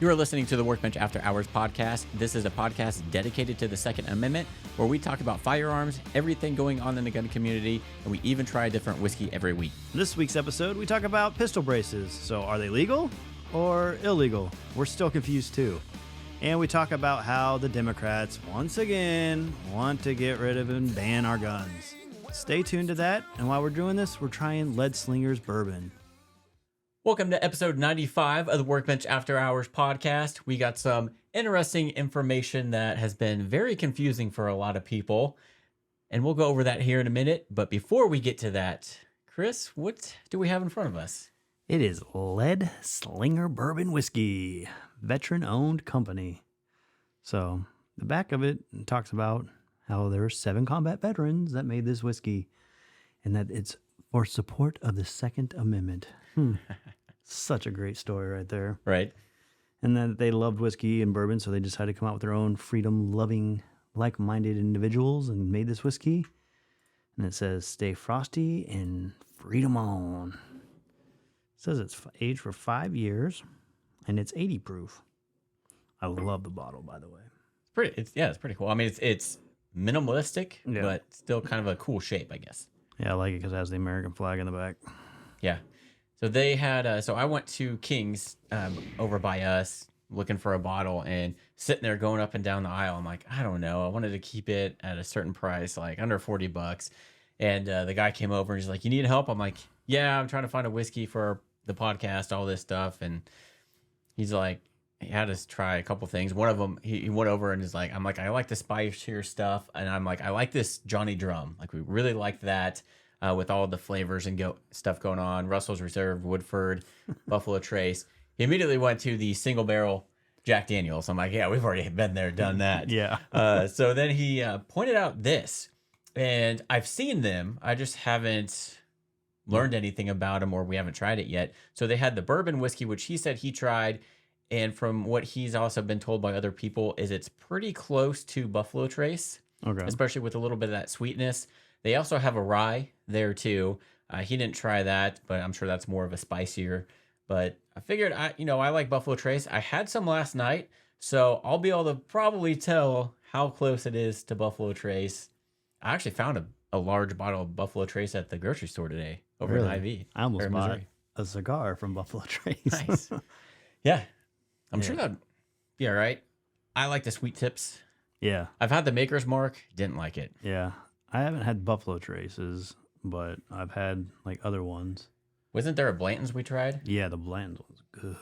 You are listening to the Workbench After Hours podcast. This is a podcast dedicated to the Second Amendment, where we talk about firearms, everything going on in the gun community, and we even try a different whiskey every week. In this week's episode, we talk about pistol braces. So are they legal or illegal? We're still confused too. And we talk about how the Democrats, once again, want to get rid of and ban our guns. Stay tuned to that. And while we're doing this, we're trying Leadslingers Bourbon. Welcome to episode 95 of the Workbench After Hours podcast. We got some interesting information that has been very confusing for a lot of people, and we'll go over that here in a minute. But before we get to that, Chris, what do we have in front of us? It is Leadslingers Bourbon Whiskey, veteran-owned company. So the back of it talks about how there are 7 combat veterans that made this whiskey, and that it's for support of the Second Amendment. Such a great story right there. Right. And then they loved whiskey and bourbon, so they decided to come out with their own freedom-loving, like-minded individuals and made this whiskey. And it says, stay frosty and freedom on. It says it's aged for 5 years, and it's 80 proof. I love the bottle, by the way. It's pretty cool. I mean, it's minimalistic, but still kind of a cool shape, I guess. Yeah, I like it because it has the American flag in the back. Yeah. So they had, so I went to King's over by us looking for a bottle and sitting there going up and down the aisle. I'm like, I don't know. I wanted to keep it at a certain price, like under $40. And the guy came over and he's like, you need help? I'm like, yeah, I'm trying to find a whiskey for the podcast, all this stuff. And he's like, he had us try a couple things. One of them, he went over and is like, I'm like, I like the spicier stuff. And I'm like, I like this Johnny Drum. Like, we really like that. With all the flavors and stuff going on, Russell's Reserve, Woodford, Buffalo Trace. He immediately went to the single barrel Jack Daniels. I'm like, yeah, we've already been there, done that. Yeah. So then he pointed out this, and I've seen them. I just haven't learned anything about them, or we haven't tried it yet. So they had the bourbon whiskey, which he said he tried, and from what he's also been told by other people, is it's pretty close to Buffalo Trace, especially with a little bit of that sweetness. They also have a rye there too. He didn't try that, but I'm sure that's more of a spicier. But I figured, I like Buffalo Trace. I had some last night, so I'll be able to probably tell how close it is to Buffalo Trace. I actually found a large bottle of Buffalo Trace at the grocery store today over in IV. I almost bought a cigar from Buffalo Trace. Nice. Yeah. I'm sure that'd be all right. I like the sweet tips. Yeah. I've had the Maker's Mark. Didn't like it. Yeah. I haven't had Buffalo Traces, but I've had like other ones. Wasn't there a Blanton's we tried? Yeah, the Blanton's was good.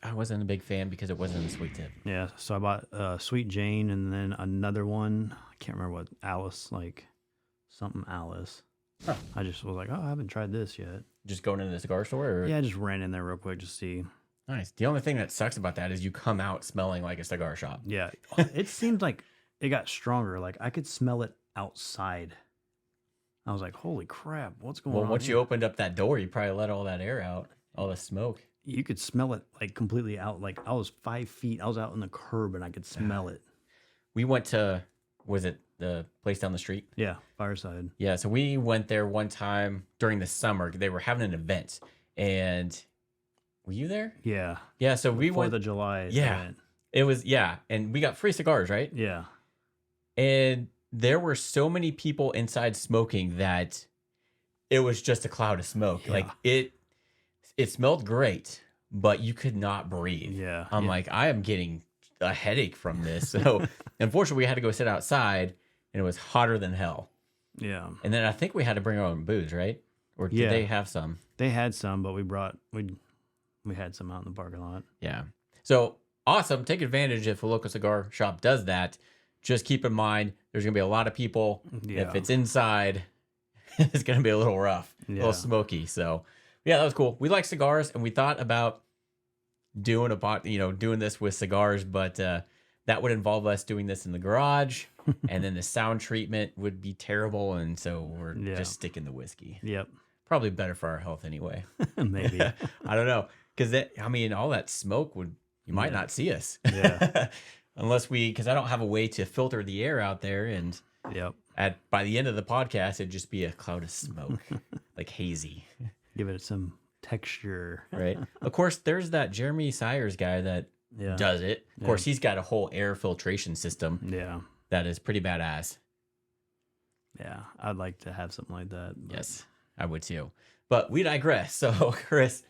I wasn't a big fan because it wasn't a sweet tip. Yeah, so I bought Sweet Jane and then another one. I can't remember what, Alice, like something Alice. Huh. I just was like, I haven't tried this yet. Just going into the cigar store? Or? Yeah, I just ran in there real quick to see. Nice. The only thing that sucks about that is you come out smelling like a cigar shop. Yeah, it seemed like it got stronger. Like I could smell it outside. I was like, holy crap, what's going on? Well, once you opened up that door, you probably let all that air out, all the smoke. You could smell it like completely out. Like I was 5 feet, I was out on the curb and I could smell it. We went to, was it the place down the street? Yeah, Fireside. Yeah, so we went there one time during the summer. They were having an event, and were you there? Yeah. Yeah, so we went. 4th of July event. It was, and we got free cigars, right? Yeah. And there were so many people inside smoking that it was just a cloud of smoke. Yeah. Like it smelled great, but you could not breathe. Yeah. I'm like, I am getting a headache from this. So unfortunately we had to go sit outside and it was hotter than hell. Yeah. And then I think we had to bring our own booze, right? Or did they have some? They had some, but we had some out in the parking lot. Yeah. So awesome. Take advantage if a local cigar shop does that. Just keep in mind, there's going to be a lot of people. Yeah. If it's inside, it's going to be a little rough, a little smoky. So, yeah, that was cool. We like cigars, and we thought about doing doing this with cigars, but that would involve us doing this in the garage, and then the sound treatment would be terrible, and so we're just sticking to whiskey. Yep. Probably better for our health anyway. Maybe. I don't know. Because, all that smoke you might not see us. Yeah. Unless because I don't have a way to filter the air out there, and by the end of the podcast, it'd just be a cloud of smoke, like hazy. Give it some texture. Right. Of course, there's that Jeremy Sires guy that Yeah. does it. Of Yeah. course, he's got a whole air filtration system Yeah. that is pretty badass. Yeah. I'd like to have something like that. But Yes, I would too. But we digress. So, Chris,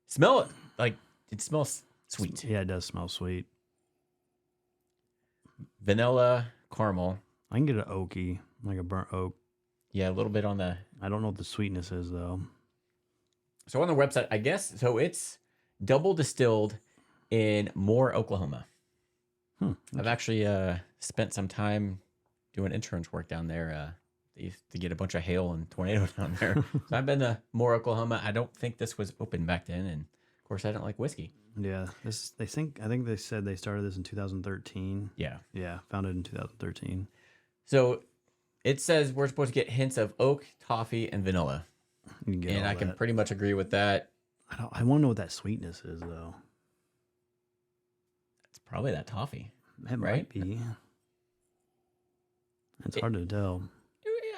smell it. Like, it smells sweet. Yeah, it does smell sweet. Vanilla, caramel. I can get an oaky, like a burnt oak. Yeah, a little bit on the... I don't know what the sweetness is, though. So on the website, I guess, so it's double distilled in Moore, Oklahoma. I've actually spent some time doing insurance work down there to get a bunch of hail and tornadoes down there. So I've been to Moore, Oklahoma. I don't think this was open back then, and of course, I don't like whiskey. Yeah, I think they said they started this in 2013. Yeah. Yeah, founded in 2013. So it says we're supposed to get hints of oak, toffee, and vanilla, You can get and all I can that. pretty much agree with that. I want to know what that sweetness is, though. It's probably that toffee. It Right? might be. It's hard to tell.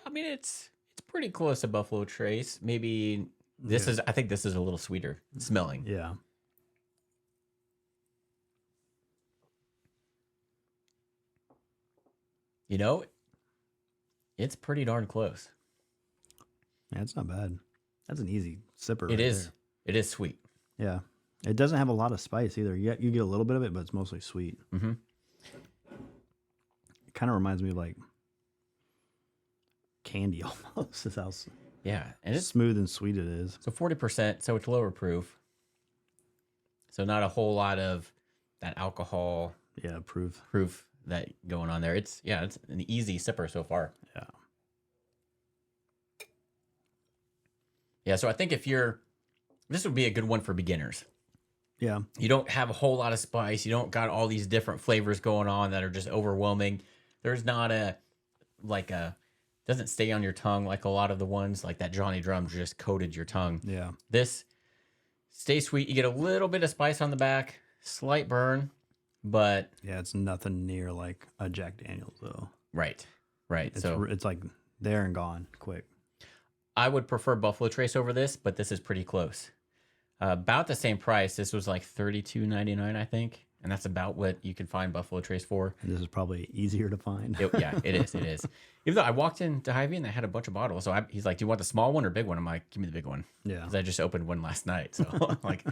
I mean, it's pretty close to Buffalo Trace. Maybe this is. I think this is a little sweeter smelling. Yeah. You know, it's pretty darn close. Yeah, it's not bad. That's an easy sipper. It right is. there. It is sweet. Yeah. It doesn't have a lot of spice either. You get a little bit of it, but it's mostly sweet. Mm-hmm. It kind of reminds me of like candy almost. Is how Yeah, and it's smooth and sweet it is. so 40%. So it's lower proof. So not a whole lot of that alcohol Yeah, proof. proof that going on there. It's an easy sipper so far. Yeah. Yeah, so I think this would be a good one for beginners. Yeah. You don't have a whole lot of spice. You don't got all these different flavors going on that are just overwhelming. There's not doesn't stay on your tongue like a lot of the ones like that Johnny Drum just coated your tongue. Yeah. This stays sweet. You get a little bit of spice on the back, slight burn, but Yeah, it's nothing near like a Jack Daniels though. right. It's So it's like there and gone quick. I would prefer Buffalo Trace over this, but this is pretty close. About the same price. This was like $32.99, I think, and that's about what you can find Buffalo Trace for. And this is probably easier to find. Yeah, it is. It is. Even though I walked into Hy-Vee and they had a bunch of bottles, so he's like, "Do you want the small one or big one?" I'm like, "Give me the big one," Yeah. because I just opened one last night. So I'm like,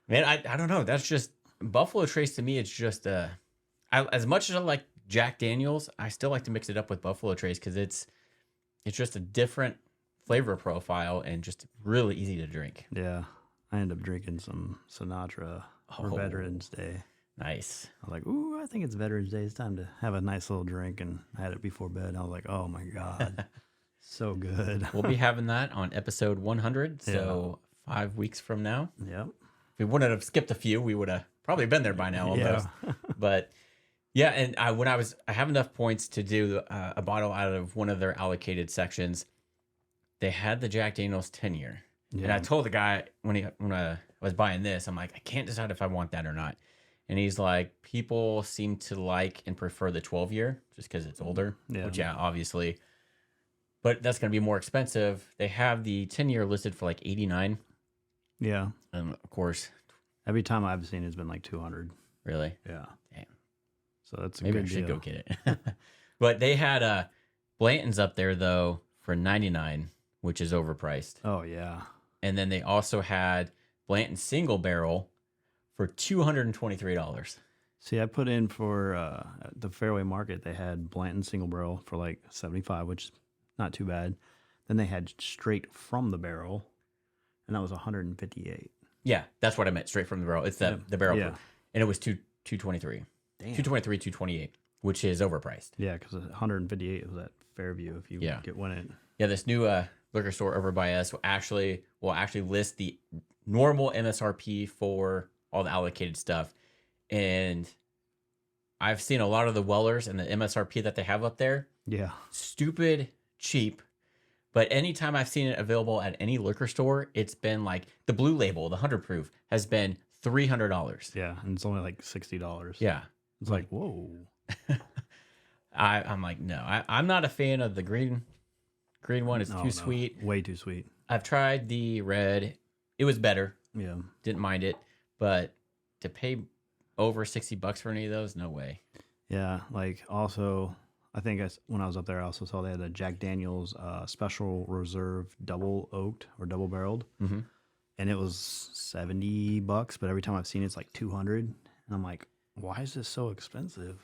man, I don't know. That's just Buffalo Trace to me. It's just as much as I like Jack Daniels, I still like to mix it up with Buffalo Trace because it's just a different flavor profile and just really easy to drink. Yeah. I ended up drinking some Sinatra for Oh. Veterans Day. Nice. I was like, ooh, I think it's Veterans Day. It's time to have a nice little drink. And I had it before bed. I was like, oh my God. So good. We'll be having that on episode 100. So 5 weeks from now. Yep. If we wouldn't have skipped a few, we would have probably been there by now almost. Yeah. But yeah, and I have enough points to do a bottle out of one of their allocated sections. They had the Jack Daniels 10-year. And I told the guy when I was buying this, I'm like, I can't decide if I want that or not. And he's like, people seem to like and prefer the 12-year just because it's older. Yeah. Which, yeah, obviously. But that's going to be more expensive. They have the 10-year listed for like $89. Yeah. And of course, Every time I've seen it's been like 200. really. Yeah. Damn. So that's a Maybe I good should deal. go get it. But they had Blanton's up there, though, for $99, which is overpriced. Oh, yeah. And then they also had Blanton single barrel for $223. See, I put in for the Fairway Market, they had Blanton single barrel for like 75, which is not too bad. Then they had straight from the barrel, and that was 158. Yeah, that's what I meant. Straight from the barrel. It's the barrel. Yeah. And it was 223. Damn. 223, 228, which is overpriced. Yeah, because 158 was at Fairview if you get one in. Yeah, this new liquor store over by us will actually list the normal MSRP for all the allocated stuff. And I've seen a lot of the Wellers and the MSRP that they have up there. Yeah. Stupid cheap. But anytime I've seen it available at any liquor store, it's been like the Blue Label, the 100 proof, has been $300. Yeah, and it's only like $60. Yeah. It's like, whoa. I'm like, no, I'm not a fan of the green one. It's No, too sweet. Way too sweet. I've tried the red. It was better. Yeah. Didn't mind it. But to pay over $60 for any of those. No way. Yeah, like also, I think when I was up there, I also saw they had a Jack Daniel's Special Reserve double oaked or double barreled, Mm-hmm. and it was $70. But every time I've seen it, it's like 200, and I'm like, why is this so expensive?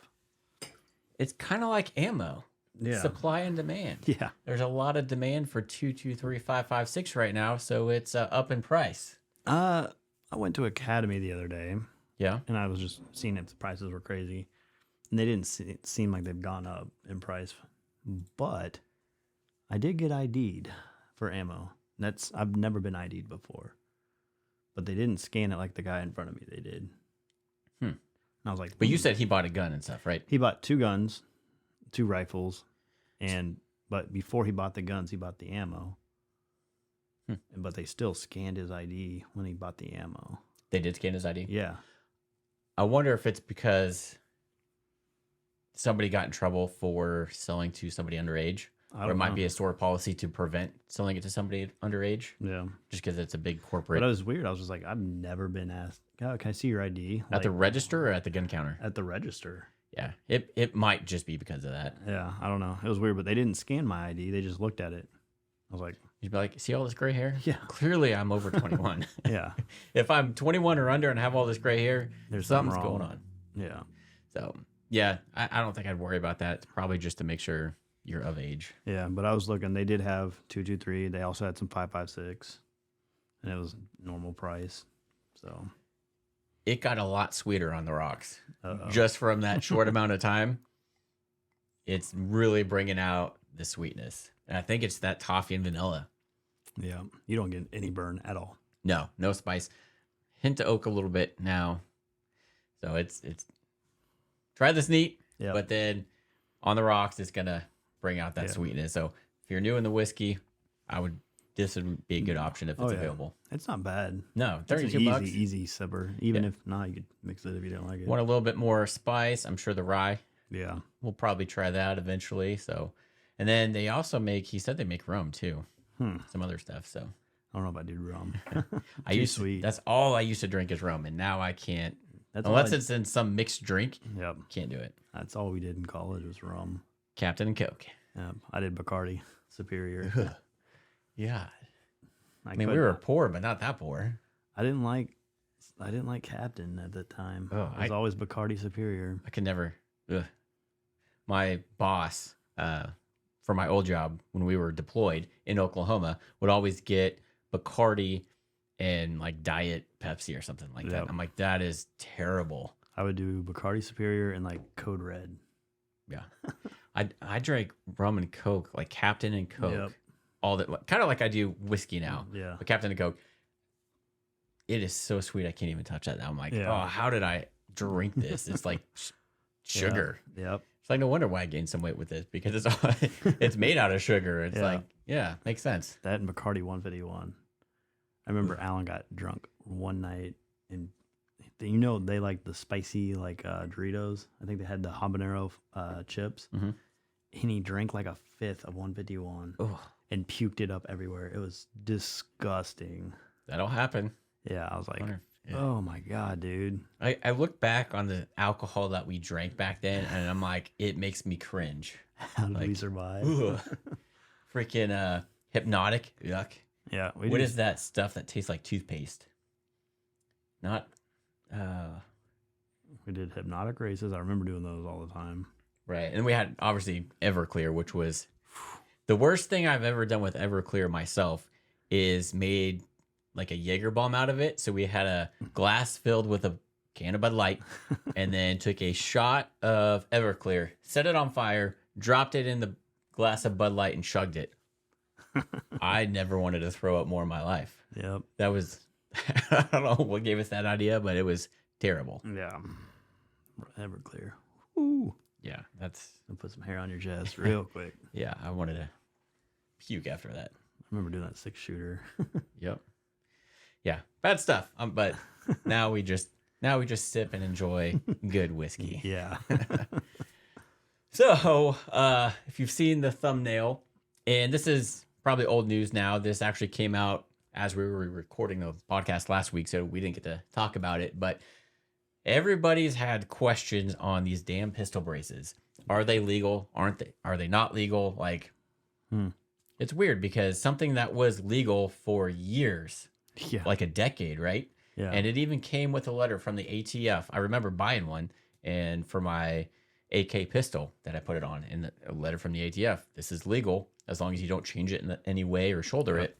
It's kind of like ammo. Yeah. Supply and demand. Yeah. There's a lot of demand for 223, 556 right now, so it's up in price. I went to Academy the other day, Yeah. and I was just seeing if the prices were crazy, and they didn't seem like they've gone up in price. But I did get ID'd for ammo. I've never been ID'd before, but they didn't scan it like the guy in front of me. They did. And I was like, But you said he bought a gun and stuff, right? he bought 2 guns, 2 rifles, but before he bought the guns, he bought the ammo. But they still scanned his ID when he bought the ammo. They did scan his ID? Yeah. I wonder if it's because somebody got in trouble for selling to somebody underage. Or it might be a store policy to prevent selling it to somebody underage. Yeah. Just because it's a big corporate. But it was weird. I was just like, I've never been asked, oh, can I see your ID? At the register or at the gun counter? At the register. Yeah. It might just be because of that. Yeah. I don't know. It was weird, but they didn't scan my ID. They just looked at it. I was like, You'd be like, see all this gray hair? Yeah. Clearly I'm over 21. yeah. If I'm 21 or under and have all this gray hair, There's something's something wrong. going on. Yeah. So, yeah, I don't think I'd worry about that. It's probably just to make sure you're of age. Yeah. But I was looking. They did have 223. They also had some 556. And it was normal price. So. It got a lot sweeter on the rocks. Uh-oh. Just from that short amount of time. It's really bringing out the sweetness. And I think it's that toffee and vanilla. Yeah. You don't get any burn at all. No spice. Hint of oak a little bit now. So it's try this neat, but then on the rocks, it's going to bring out that sweetness. So if you're new in the whiskey, this would be a good option if it's available. It's not bad. No, It's an $32. easy sipper. Even if not, you could mix it if you don't like it. Want a little bit more spice? I'm sure the rye. Yeah. We'll probably try that eventually. So, and then they also he said they make rum too. Some other stuff. So I don't know if I do rum. sweet. That's all I used to drink is rum, and now I can't. Unless it's in some mixed drink. Yep. Can't do it. That's all we did in college was rum. Captain and Coke. I did Bacardi Superior. Yeah. I mean, we were poor, but not that poor. I didn't like Captain at the time. Oh, it was always Bacardi Superior. I could never. My boss, for my old job when we were deployed in Oklahoma, would always get Bacardi and like Diet Pepsi or something like that. I'm like, that is terrible. I would do Bacardi Superior and like Code Red. Yeah. I drank rum and Coke, like Captain and Coke. All that, kind of like I do whiskey now. Yeah. But Captain and Coke, it is so sweet. I can't even touch that now. I'm like, oh, how did I drink this? It's like sugar. Yep. It's like no wonder why I gained some weight with this because it's made out of sugar. It's like, makes sense. That and Bacardi 151. I remember Alan got drunk one night and they like the spicy like Doritos. I think they had the habanero chips. Mm-hmm. And he drank like a fifth of 151 and puked it up everywhere. It was disgusting. That'll happen. Yeah, I was like, oh my God, dude. I look back on the alcohol that we drank back then and I'm like, it makes me cringe. How did we survive? Freaking Hypnotic. Yuck. Yeah. What is that stuff that tastes like toothpaste? Not. We did Hypnotic races. I remember doing those all the time. Right. And we had obviously Everclear, which was the worst thing I've ever done with Everclear myself is made like a Jaeger bomb out of it. So we had a glass filled with a can of Bud Light and then took a shot of Everclear, set it on fire, dropped it in the glass of Bud Light and chugged it. I never wanted to throw up more in my life. Yep. That was, I don't know what gave us that idea, but it was terrible. Yeah. Everclear. Ooh. Yeah, that's. I'll put some hair on your chest real quick. Yeah, I wanted to puke after that. I remember doing that 6-shooter. Yep. Yeah, bad stuff. But now we just sip and enjoy good whiskey. Yeah. So, if you've seen the thumbnail, and this is probably old news now. This actually came out as we were recording the podcast last week, so we didn't get to talk about it. But everybody's had questions on these damn pistol braces. Are they legal? Aren't they? Are they not legal? Like, it's weird because something that was legal for years, Yeah. like a decade, right? Yeah. And it even came with a letter from the ATF. I remember buying one, and for my AK pistol that I put it on, and a letter from the ATF. This is legal as long as you don't change it in any way or shoulder it.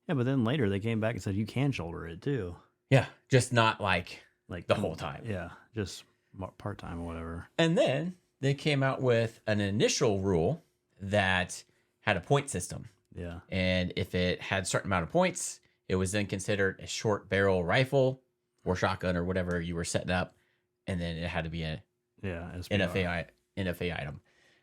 Yeah, but then later they came back and said you can shoulder it too. Yeah, just not like Like the whole time. Yeah, just part time or whatever. And then they came out with an initial rule that had a point system. Yeah. And if it had a certain amount of points, it was then considered a short barrel rifle or shotgun or whatever you were setting up. And then it had to be a SPR. NFA item.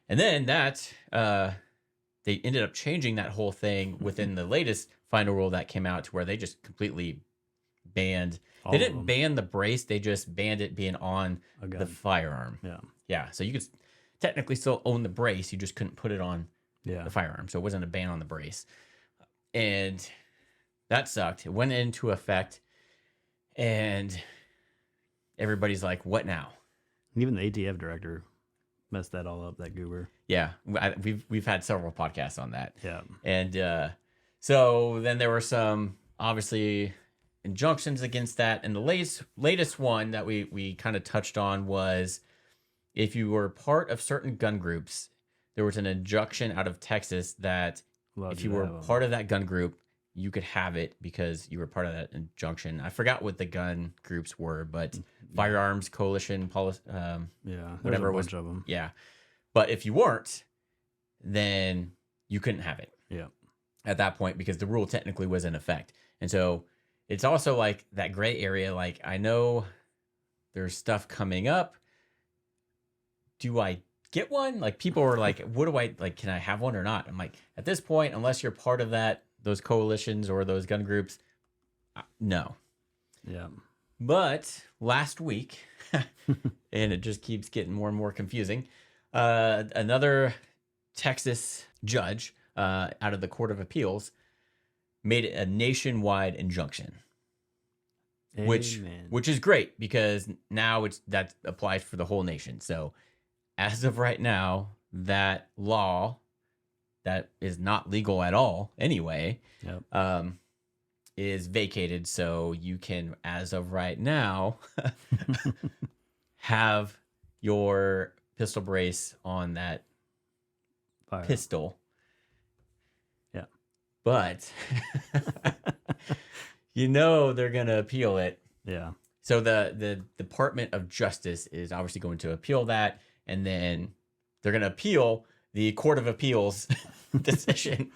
And then that, they ended up changing that whole thing within the latest final rule that came out to where they just completely banned. All They of didn't them. ban the brace. They just banned it being on A gun. the firearm. Yeah. Yeah. So you could technically still own the brace. You just couldn't put it on Yeah. the firearm. So it wasn't a ban on the brace. And that sucked. It went into effect. And everybody's like, what now? Even the ATF director messed that all up, that goober. Yeah. We've had several podcasts on that. Yeah. And so then there were some, obviously, injunctions against that. And the latest one that we kind of touched on was if you were part of certain gun groups, there was an injunction out of Texas that if you were part of that gun group, you could have it because you were part of that injunction. I forgot what the gun groups were, but Firearms Coalition, whatever a was bunch of them. Yeah. But if you weren't, then you couldn't have it. Yeah. At that point, because the rule technically was in effect. And so it's also like that gray area. Like, I know there's stuff coming up. Do I get one? Like, people are like, what do I, like, can I have one or not? I'm like, at this point, unless you're part of those coalitions or those gun groups, no. Yeah. But last week, and it just keeps getting more and more confusing, another Texas judge out of the Court of Appeals made it a nationwide injunction, which is great because now that applies for the whole nation. So as of right now, that law that is not legal at all anyway, is vacated. So you can, as of right now, have your pistol brace on that pistol. Yeah. But they're going to appeal it. Yeah. So the Department of Justice is obviously going to appeal that, and then they're going to appeal the Court of Appeals decision.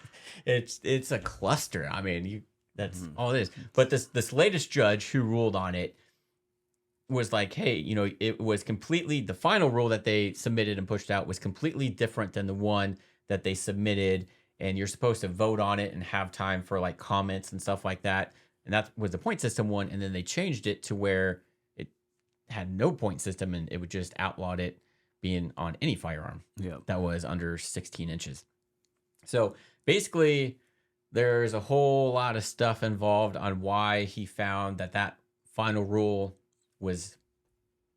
It's a cluster. I mean, that's all it is. But this latest judge who ruled on it was like, hey, it was completely, the final rule that they submitted and pushed out was completely different than the one that they submitted, and you're supposed to vote on it and have time for like comments and stuff like that. And that was the point system one, and then they changed it to where it had no point system, and it would just outlawed it being on any firearm that was under 16 inches. So basically, there's a whole lot of stuff involved on why he found that final rule was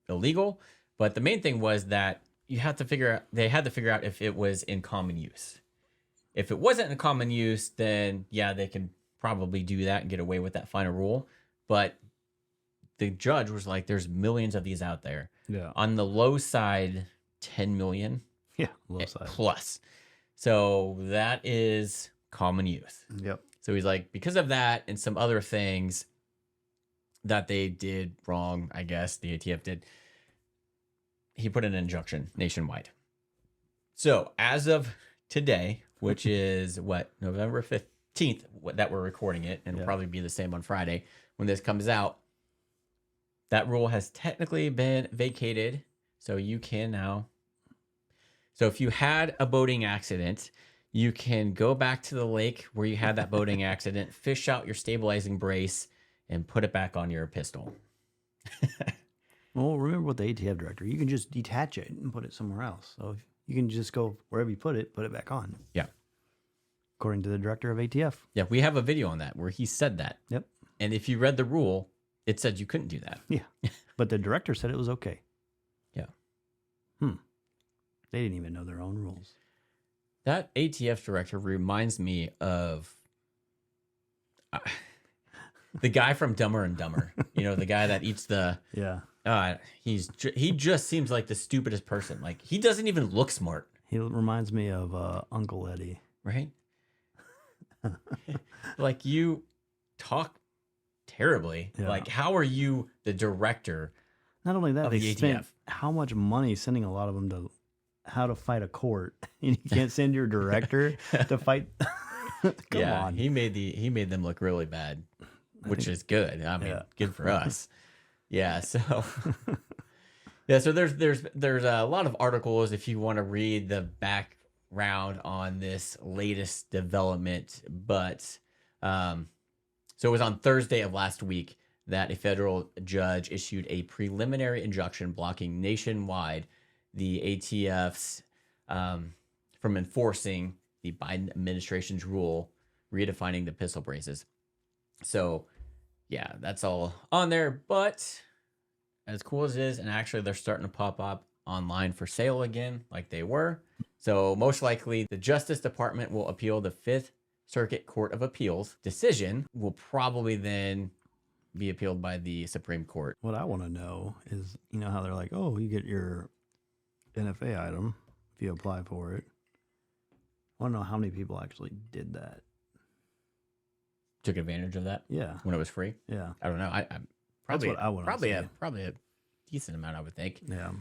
illegal. But the main thing was that they had to figure out if it was in common use. If it wasn't in common use, then yeah, they can probably do that and get away with that final rule. But the judge was like, there's millions of these out there. Yeah. On the low side, 10 million. Yeah, low side. Plus. So that is common use. Yep. So he's like, because of that and some other things that they did wrong, I guess the ATF did, he put an injunction nationwide. So as of today, which is November 15th that we're recording it, and it'll probably be the same on Friday when this comes out, that rule has technically been vacated. So you can now. So if you had a boating accident, you can go back to the lake where you had that boating accident, fish out your stabilizing brace, and put it back on your pistol. Well, remember what the ATF director, you can just detach it and put it somewhere else. So you can just go wherever you put it back on. Yeah. According to the director of ATF. Yeah, we have a video on that where he said that. Yep. And if you read the rule, it said you couldn't do that. Yeah. But the director said it was okay. Yeah. They didn't even know their own rules. That ATF director reminds me of the guy from Dumber and Dumber. You know, the guy that eats the. Yeah. He just seems like the stupidest person. Like, he doesn't even look smart. He reminds me of Uncle Eddie. Right? Like, you talk terribly. Yeah. Like, how are you the director? Not only that, Of they the spent ATF. how much money sending a lot of them to how to fight a court. And you can't send your director to fight. Come on. He made them look really bad, which is good. I mean, good for us. Yeah. So yeah. So there's a lot of articles if you want to read the background on this latest development. But so it was on Thursday of last week that a federal judge issued a preliminary injunction blocking nationwide the ATF's from enforcing the Biden administration's rule redefining the pistol braces. So, yeah, that's all on there. But as cool as it is, and actually they're starting to pop up online for sale again, like they were. So most likely the Justice Department will appeal the Fifth Circuit Court of Appeals decision, will probably then be appealed by the Supreme Court. What I want to know is, you know how they're like, oh, you get your NFA item if you apply for it. I want to know how many people actually did that. Took advantage of that Yeah. when it was free. Yeah. I don't know. I probably what I wanna probably see. probably a decent amount, I would think. Yeah.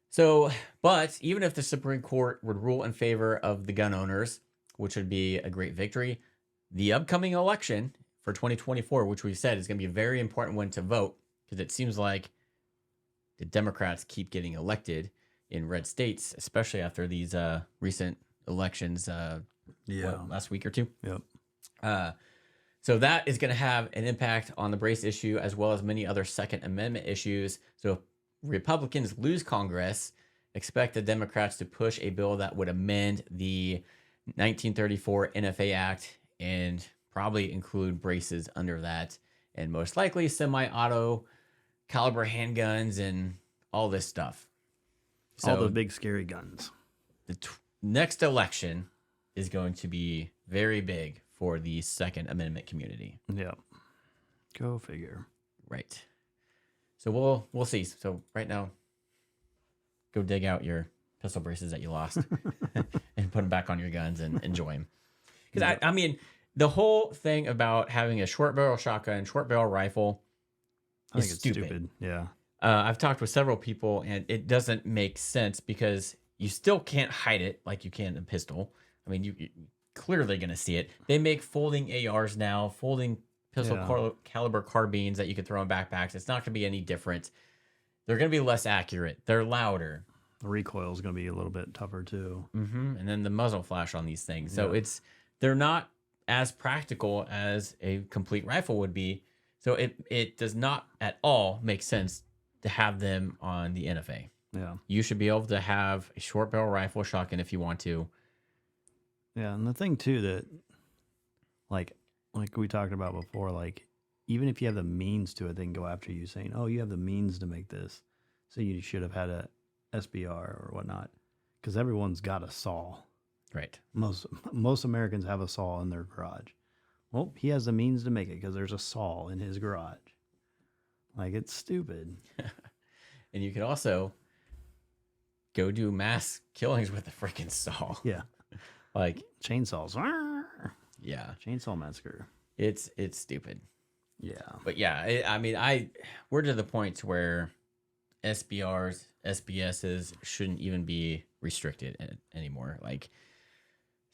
So, but even if the Supreme Court would rule in favor of the gun owners, which would be a great victory, the upcoming election for 2024, which we've said is going to be a very important one to vote, because it seems like the Democrats keep getting elected in red states, especially after these recent elections last week or two. Yep. So that is going to have an impact on the brace issue as well as many other Second Amendment issues. So if Republicans lose Congress, expect the Democrats to push a bill that would amend the 1934 NFA Act and probably include braces under that, and most likely semi-auto caliber handguns and all this stuff. So all the big scary guns. the next election is going to be very big for the Second Amendment community. Yep. Go figure. Right. So we'll see. So right now, go dig out your pistol braces that you lost and put them back on your guns and enjoy them. Because I mean, the whole thing about having a short barrel shotgun, short barrel rifle, I think it's stupid. Yeah. I've talked with several people, and it doesn't make sense because you still can't hide it like you can a pistol. I mean, you're clearly going to see it. They make folding ARs now, folding pistol caliber carbines that you can throw in backpacks. It's not going to be any different. They're going to be less accurate. They're louder. The recoil is going to be a little bit tougher too. Mm-hmm. And then the muzzle flash on these things. So they're not as practical as a complete rifle would be. So it does not at all make sense to have them on the NFA. Yeah. You should be able to have a short barrel rifle shotgun if you want to. Yeah, and the thing too that like we talked about before, like even if you have the means to it, they can go after you saying, "Oh, you have the means to make this, so you should have had a SBR or whatnot," because everyone's got a saw. Right. Most Americans have a saw in their garage. Well, he has the means to make it because there's a saw in his garage. Like, it's stupid. And you could also go do mass killings with a freaking saw. Yeah. Like Chainsaws. yeah, Chainsaw massacre. it's stupid. Yeah. But yeah, I mean, we're to the point where SBRs, SBSs shouldn't even be restricted anymore. Like,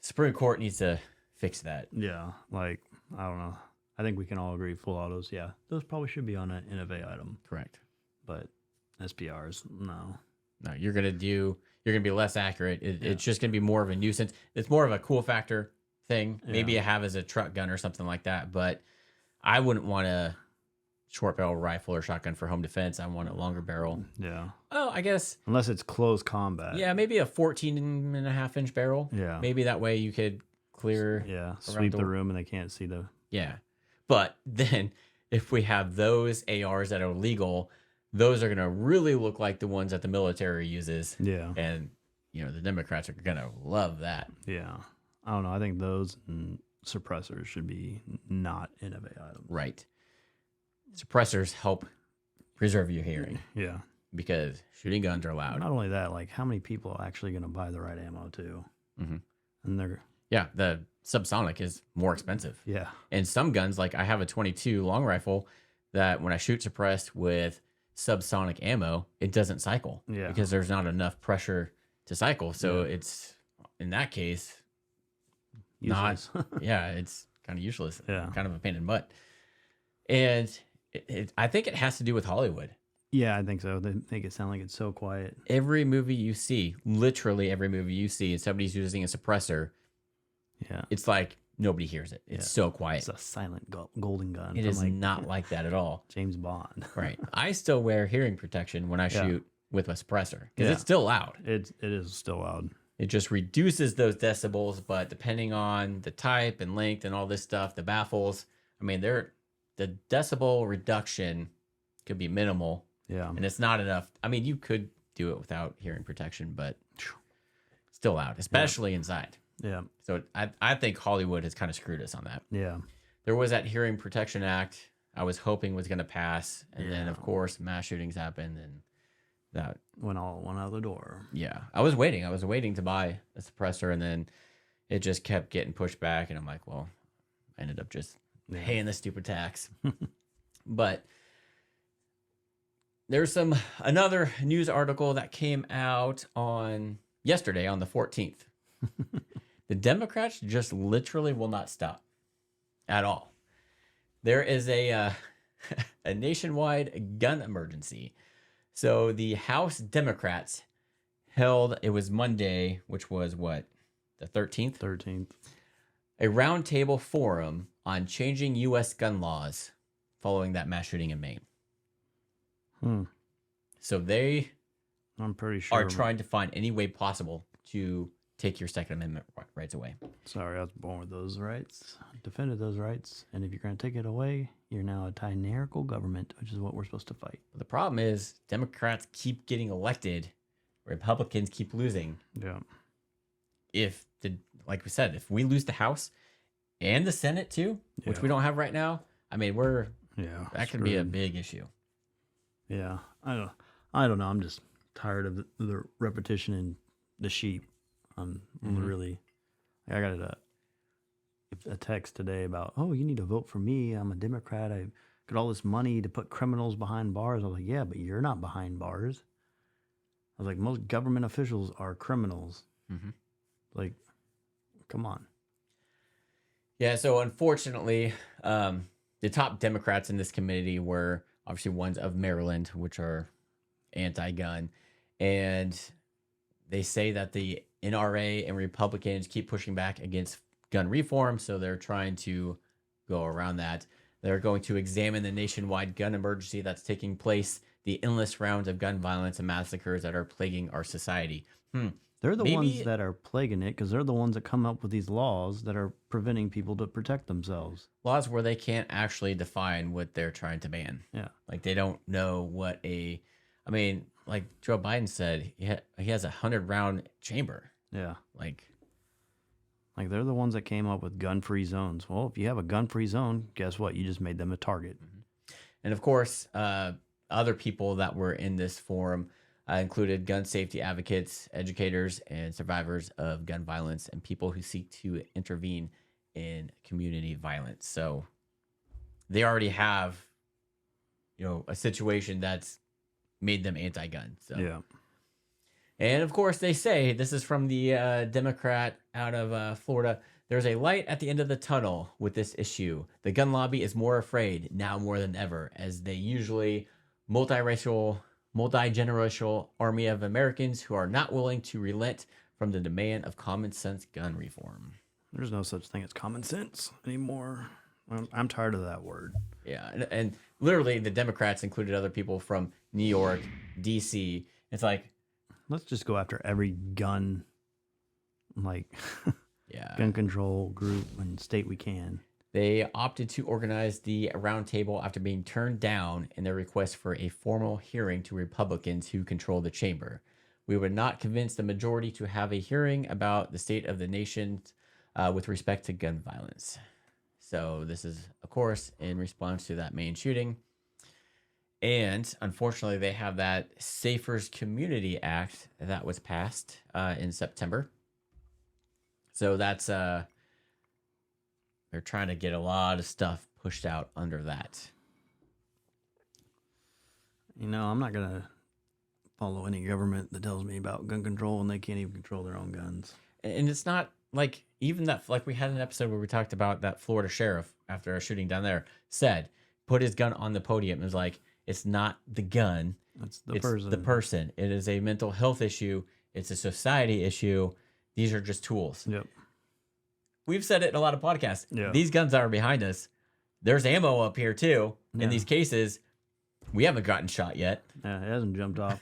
Supreme Court needs to fix that. Yeah. Like, I don't know. I think we can all agree full autos. Yeah. Those probably should be on an NFA item. Correct. But SBRs, no. No, you're gonna be less accurate. It's just gonna be more of a nuisance. It's more of a cool factor thing. Maybe you have as a truck gun or something like that. But I wouldn't want a short barrel rifle or shotgun for home defense. I want a longer barrel. Yeah. Oh, I guess. Unless it's close combat. Yeah, maybe a 14.5-inch barrel. Yeah. Maybe that way you could clear. Yeah. Sweep the room and they can't see the. Yeah. But then if we have those ARs that are legal, those are going to really look like the ones that the military uses. Yeah. And, the Democrats are going to love that. Yeah. I don't know. I think those and suppressors should be not NFA items. Right. Suppressors help preserve your hearing Yeah. because shooting guns are loud. Not only that, like how many people are actually going to buy the right ammo too? Mm-hmm. And they're Yeah, the subsonic is more expensive. yeah. And some guns, like I have a 22 long rifle that when I shoot suppressed with subsonic ammo, it doesn't cycle. Yeah. Because there's not enough pressure to cycle. So it's, in that case, Useless. it's kind of useless. Yeah. Kind of a pain in the butt. And I think it has to do with Hollywood. Yeah, I think so. They make it sound like it's so quiet. Every movie you see, literally every movie you see, and somebody's using a suppressor, Yeah. it's like nobody hears it. It's so quiet. It's a silent golden gun. It from, is not like that at all. James Bond. Right. I still wear hearing protection when I shoot with a suppressor because Yeah. it's still loud. It is still loud. It just reduces those decibels, but depending on the type and length and all this stuff, the baffles, I mean, the decibel reduction could be minimal. Yeah. And it's not enough. I mean, you could do it without hearing protection, but still loud, especially inside. Yeah. So I think Hollywood has kind of screwed us on that. Yeah. There was that Hearing Protection Act I was hoping was going to pass. And then, of course, mass shootings happened. And that went out the door. Yeah. I was waiting to buy a suppressor. And then it just kept getting pushed back. And I'm like, well, I ended up just paying the stupid tax. But there's another news article that came out on yesterday on the 14th. The Democrats just literally will not stop at all. There is a nationwide gun emergency. So the House Democrats held, it was Monday, which was what, the 13th? 13th. A roundtable forum on changing U.S. gun laws following that mass shooting in Maine. So they I'm pretty sure are trying to find any way possible to take your Second Amendment rights away. Sorry, I was born with those rights, defended those rights, and if you're going to take it away, you're now a tyrannical government, which is what we're supposed to fight. The problem is Democrats keep getting elected, Republicans keep losing. Yeah. Like we said, if we lose the House and the Senate too, which we don't have right now, I mean, that could be a big issue. Yeah, I don't know. I'm just tired of the repetition and the sheep. I'm really. I got a text today about, oh, you need to vote for me. I'm a Democrat. I got all this money to put criminals behind bars. I was like, yeah, but you're not behind bars. I was like, most government officials are criminals. Like, come on. Yeah. So unfortunately, the top Democrats in this committee were obviously ones of Maryland, which are anti-gun, and they say that the NRA and Republicans keep pushing back against gun reform, so they're trying to go around that. They're going to examine the nationwide gun emergency that's taking place, the endless rounds of gun violence and massacres that are plaguing our society. They're the ones that are plaguing it because they're the ones that come up with these laws that are preventing people to protect themselves. Laws where they can't actually define what they're trying to ban. Yeah. Like they don't know what like Joe Biden said, he has 100-round chamber. Yeah. Like they're the ones that came up with gun-free zones. Well, if you have a gun-free zone, guess what? You just made them a target. And of course, other people that were in this forum included gun safety advocates, educators, and survivors of gun violence, and people who seek to intervene in community violence. So they already have, a situation that's made them anti-gun. So yeah. And of course, they say, this is from the Democrat out of Florida, there's a light at the end of the tunnel with this issue. The gun lobby is more afraid now more than ever, as they usually multiracial, multi-generational army of Americans who are not willing to relent from the demand of common sense gun reform. There's no such thing as common sense anymore. I'm tired of that word. Yeah, and literally the Democrats included other people from New York, D.C. It's like, let's just go after every gun, gun control group and state we can. They opted to organize the roundtable after being turned down in their request for a formal hearing to Republicans who control the chamber. We were not convince the majority to have a hearing about the state of the nation with respect to gun violence. So this is, of course, in response to that main shooting. And unfortunately, they have that Safer's Community Act that was passed in September. So that's they're trying to get a lot of stuff pushed out under that. You know, I'm not gonna follow any government that tells me about gun control and they can't even control their own guns. And it's not like even that, like we had an episode where we talked about that Florida sheriff after a shooting down there said, put his gun on the podium and was like, it's not the gun. It's the person. The person. It is a mental health issue. It's a society issue. These are just tools. Yep. We've said it in a lot of podcasts. Yeah. These guns that are behind us, there's ammo up here too. Yeah. In these cases, we haven't gotten shot yet. Yeah, it hasn't jumped off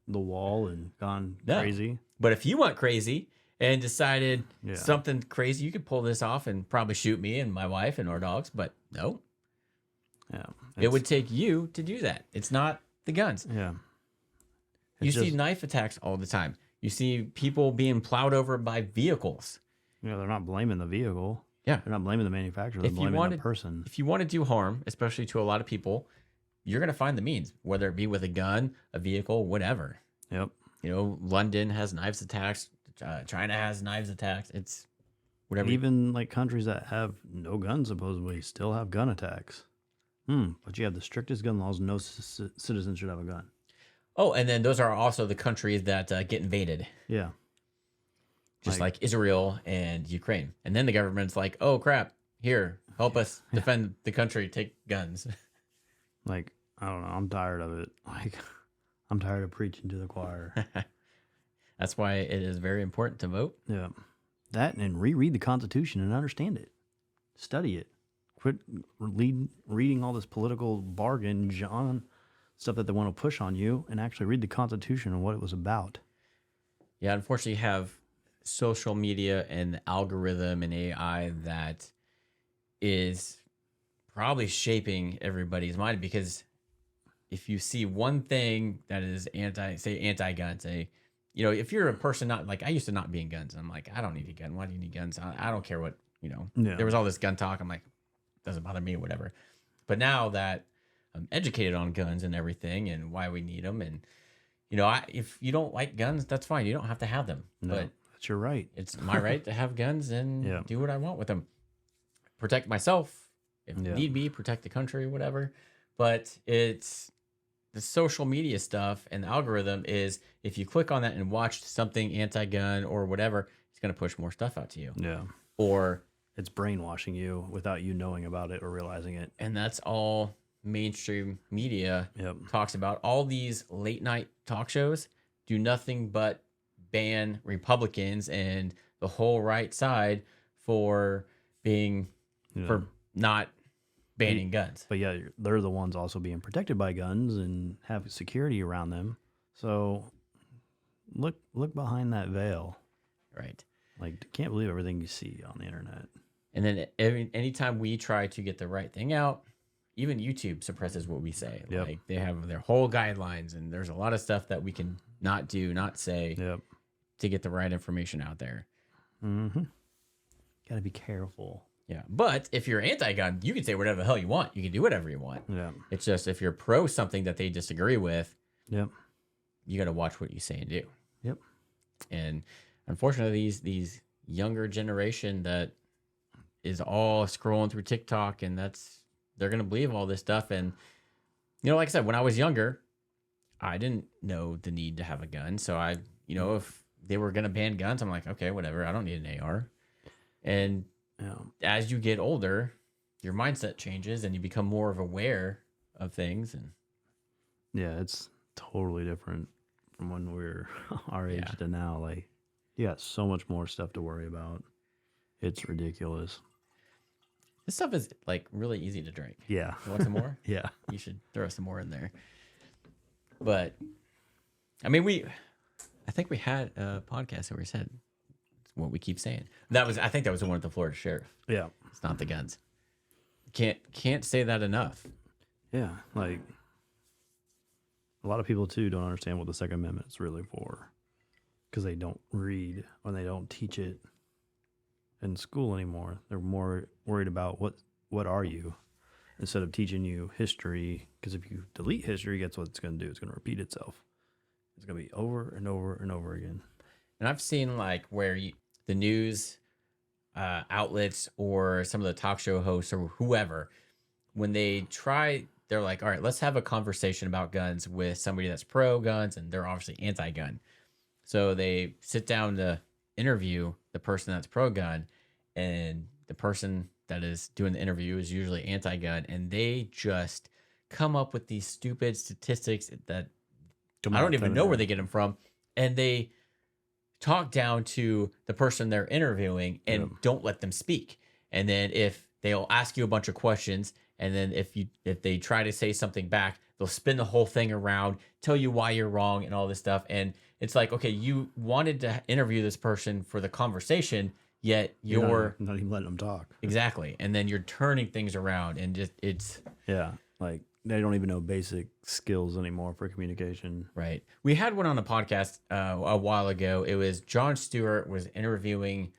the wall and gone No. crazy. But if you went crazy and decided Yeah. something crazy, you could pull this off and probably shoot me and my wife and our dogs. But no, Yeah. it would take you to do that. It's not the guns. Yeah. You It's see just- knife attacks all the time. You see people being plowed over by vehicles. Yeah, they're not blaming the vehicle. Yeah. They're not blaming the manufacturer. They're If you blaming wanted- the person. If you want to do harm, especially to a lot of people, you're going to find the means, whether it be with a gun, a vehicle, whatever. Yep. You know, London has knives attacks. China has knives attacks. It's whatever. Even like countries that have no guns supposedly still have gun attacks. But you have the strictest gun laws. No citizen should have a gun. Oh, and then those are also the countries that get invaded, Yeah. just like Israel and Ukraine. And then the government's like, oh, crap, here, help us defend the country, take guns. Like, I don't know. I'm tired of it. Like, I'm tired of preaching to the choir. That's why it is very important to vote. Yeah. That and reread the Constitution and understand it. Study it. Quit reading all this political bargain, John, stuff that they want to push on you, and actually read the Constitution and what it was about. Yeah, unfortunately, you have social media and the algorithm and AI that is probably shaping everybody's mind, because if you see one thing that is anti-gun, you know, if you're a person not like, I used to not be in guns. I'm like, I don't need a gun. Why do you need guns? I don't care what, you know, Yeah. There was all this gun talk. I'm like, doesn't bother me or whatever. But now that I'm educated on guns and everything and why we need them, and, you know, if you don't like guns, that's fine. You don't have to have them. No, But that's your right. it's my right to have guns and Yeah. do what I want with them. Protect myself, if Yeah. need be, protect the country, whatever. But it's the social media stuff and the algorithm is, if you click on that and watch something anti-gun or whatever, it's going to push more stuff out to you. Yeah. Or, It's brainwashing you without you knowing about it or realizing it. and that's all mainstream media Yep. talks about. All these late night talk shows do nothing but ban Republicans and the whole right side for being Yeah. for not banning guns. But yeah, they're the ones also being protected by guns and have security around them. So look behind that veil. Right. Like, can't believe everything you see on the internet. And then anytime we try to get the right thing out, even YouTube suppresses what we say. Yep. Like, they have their whole guidelines, and there's a lot of stuff that we can not do, not say Yep. to get the right information out there. Mm-hmm. Got to be careful. Yeah. But if you're anti-gun, you can say whatever the hell you want. You can do whatever you want. Yeah. It's just, if you're pro something that they disagree with, Yep. you got to watch what you say and do. Yep. And unfortunately, these younger generation that is all scrolling through TikTok, and they're going to believe all this stuff. And, you know, like I said, when I was younger, I didn't know the need to have a gun. So if they were going to ban guns, I'm like, okay, whatever. I don't need an AR. And Yeah. as you get older, your mindset changes and you become more of aware of things. And Yeah, it's totally different from when we were our age Yeah. to now. Like, you got so much more stuff to worry about. It's ridiculous. this stuff is like really easy to drink. Yeah. You want some more? Yeah. You should throw some more in there. But I mean, I think we had a podcast where we said what we keep saying. I think that was the one with the Florida sheriff. Yeah. It's not the guns. Can't say that enough. Yeah, like a lot of people too don't understand what the Second Amendment is really for, because they don't read or they don't teach it in school anymore. They're more worried about what are you, instead of teaching you history. Because if you delete history, guess what it's going to do? It's going to repeat itself. It's going to be over and over and over again. And I've seen like where the news outlets or some of the talk show hosts or whoever, when they're like, all right, let's have a conversation about guns with somebody that's pro guns and they're obviously anti-gun. So they sit down to interview the person that's pro gun, and the person that is doing the interview is usually anti-gun, and they just come up with these stupid statistics that I don't even know where they get them from, and they talk down to the person they're interviewing and don't let them speak. And then if they'll ask you a bunch of questions, and then if they try to say something back, they'll spin the whole thing around, tell you why you're wrong and all this stuff. And it's like, okay, you wanted to interview this person for the conversation, yet you're not even letting them talk. Exactly. And then you're turning things around, and it's like they don't even know basic skills anymore for communication. Right. We had one on the podcast a while ago. It was Jon Stewart was interviewing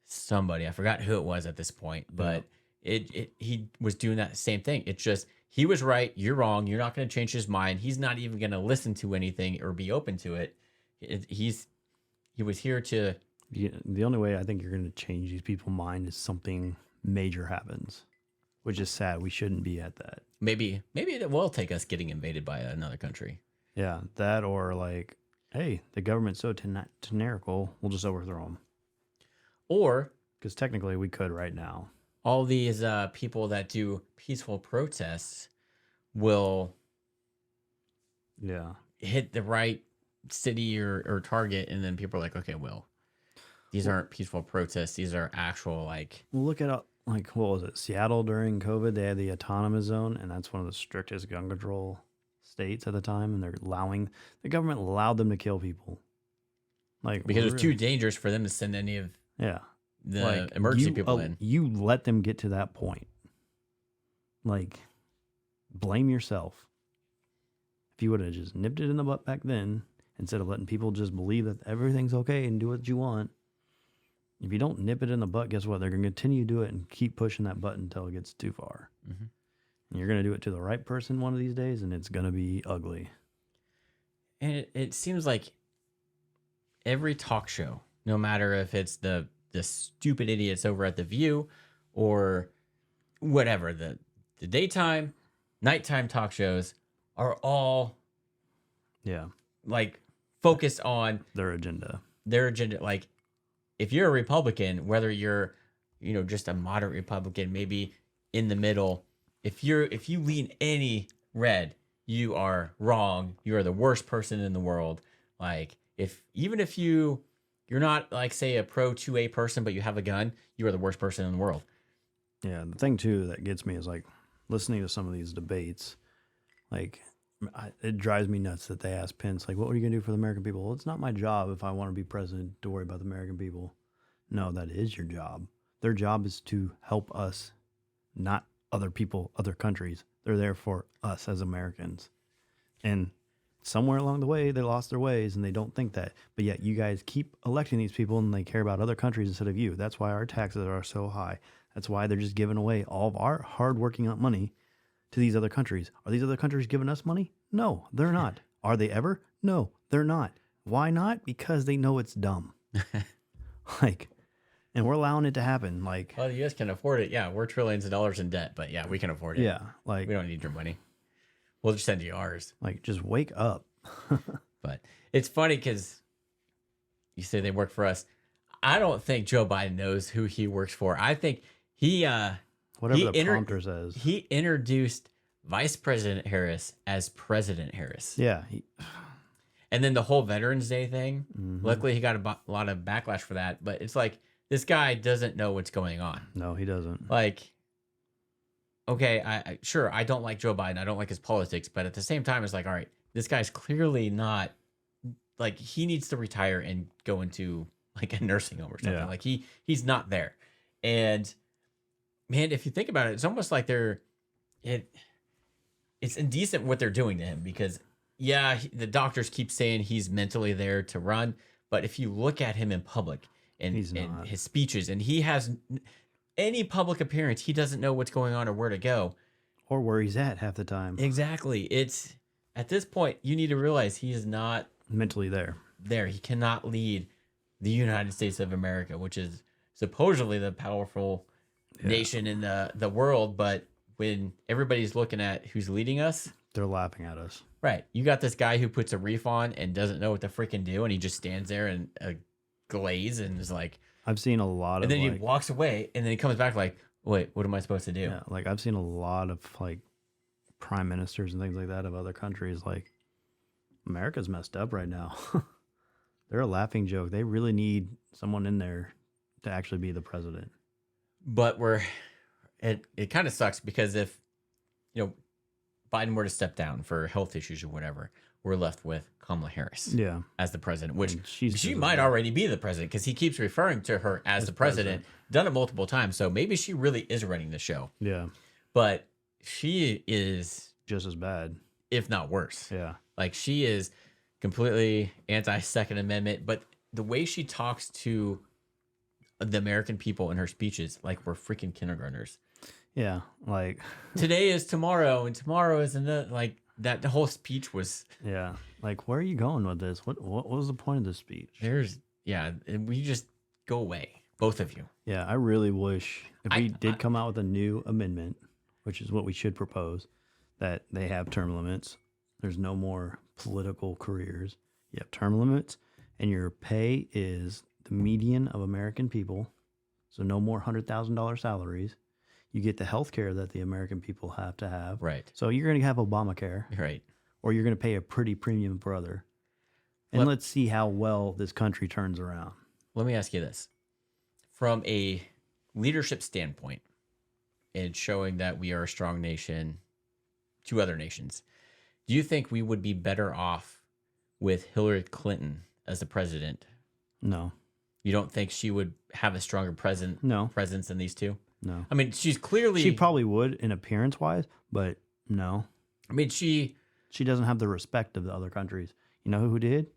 somebody. I forgot who it was at this point, but he was doing that same thing. It's just, he was right, you're wrong. You're not going to change his mind. He's not even going to listen to anything or be open to it. He was here to. The only way I think you're going to change these people's mind is something major happens, which is sad. We shouldn't be at that. Maybe it will take us getting invaded by another country. Yeah, that, or like, hey, the government's so tyrannical, we'll just overthrow them. Or because technically we could right now. All these people that do peaceful protests will hit the right city or target, and then people are like, okay, well, these aren't peaceful protests. These are actual like. Well, look at like, what was it? Seattle during COVID, they had the autonomous zone, and that's one of the strictest gun control states at the time, and the government allowed them to kill people. Like, because it was too dangerous for them to send any of the emergency people in. You let them get to that point. Like, blame yourself. If you would have just nipped it in the butt back then, instead of letting people just believe that everything's okay and do what you want. If you don't nip it in the butt, guess what? They're going to continue to do it and keep pushing that button until it gets too far. Mm-hmm. And you're going to do it to the right person one of these days, and it's going to be ugly. And it seems like every talk show, no matter if it's the stupid idiots over at The View or whatever, the daytime, nighttime talk shows are all like focused on their agenda. Like, if you're a Republican, whether you're, just a moderate Republican, maybe in the middle, if you lean any red, you are wrong. You are the worst person in the world. Like, even if you're not, like, say, a pro 2A person, but you have a gun, you are the worst person in the world. Yeah, the thing too that gets me is like listening to some of these debates. Like, it drives me nuts that they ask Pence, like, what are you going to do for the American people? Well, it's not my job if I want to be president to worry about the American people. No, that is your job. Their job is to help us, not other people, other countries. They're there for us as Americans. And somewhere along the way, they lost their ways and they don't think that. But yet you guys keep electing these people and they care about other countries instead of you. That's why our taxes are so high. That's why they're just giving away all of our hard-working money to these other countries. Are these other countries giving us money? No, they're not. Are they ever? No, they're not. Why not? Because they know it's dumb. And we're allowing it to happen. Like, well, the U.S. can afford it. Yeah, we're trillions of dollars in debt, but yeah, we can afford it. Yeah, like, we don't need your money. We'll just send you ours. Like, just wake up. But it's funny because you say they work for us. I don't think Joe Biden knows who he works for. I think whatever the prompter says. He introduced Vice President Harris as President Harris. Yeah. And then the whole Veterans Day thing. Mm-hmm. Luckily, he got a lot of backlash for that. But it's like, this guy doesn't know what's going on. No, he doesn't. Like, okay, I don't like Joe Biden. I don't like his politics. But at the same time, it's like, all right, this guy's clearly not, like, he needs to retire and go into, like, a nursing home or something. Yeah. Like, he's not there. And man, if you think about it, it's almost like it's indecent what they're doing to him because, yeah, the doctors keep saying he's mentally there to run. But if you look at him in public and his speeches, and he has any public appearance, he doesn't know what's going on or where to go. Or where he's at half the time. Exactly. It's at this point, you need to realize he is not mentally there. He cannot lead the United States of America, which is supposedly the powerful nation in the world. But when everybody's looking at who's leading us, they're laughing at us. Right. You got this guy who puts a reef on and doesn't know what to freaking do. And he just stands there in a glaze and is like, I've seen a lot of, and then he walks away and then he comes back like, wait, what am I supposed to do? Yeah, like I've seen a lot of like prime ministers and things like that of other countries. Like America's messed up right now. They're a laughing joke. They really need someone in there to actually be the president. But it kind of sucks because if, Biden were to step down for health issues or whatever, we're left with Kamala Harris as the president, which she might already be the president because he keeps referring to her as the president, done it multiple times. So maybe she really is running the show. Yeah. But she is just as bad, if not worse. Yeah. Like she is completely anti-Second Amendment, but the way she talks to the American people in her speeches, like we're freaking kindergartners. Yeah, like today is tomorrow, and tomorrow is another. Like that, the whole speech was. Yeah, like where are you going with this? What was the point of this speech? We just go away, both of you. Yeah, I really wish if we did come out with a new amendment, which is what we should propose, that they have term limits. There's no more political careers. You have term limits, and your pay is the median of American people. So no more $100,000 salaries. You get the health care that the American people have to have. Right. So you're going to have Obamacare. Right. Or you're going to pay a pretty premium for other. And let's see how well this country turns around. Let me ask you this. From a leadership standpoint, and showing that we are a strong nation to other nations, do you think we would be better off with Hillary Clinton as the president? No. You don't think she would have a stronger presence than these two? No. I mean, she's clearly... She probably would in appearance-wise, but no. I mean, she doesn't have the respect of the other countries. You know who did?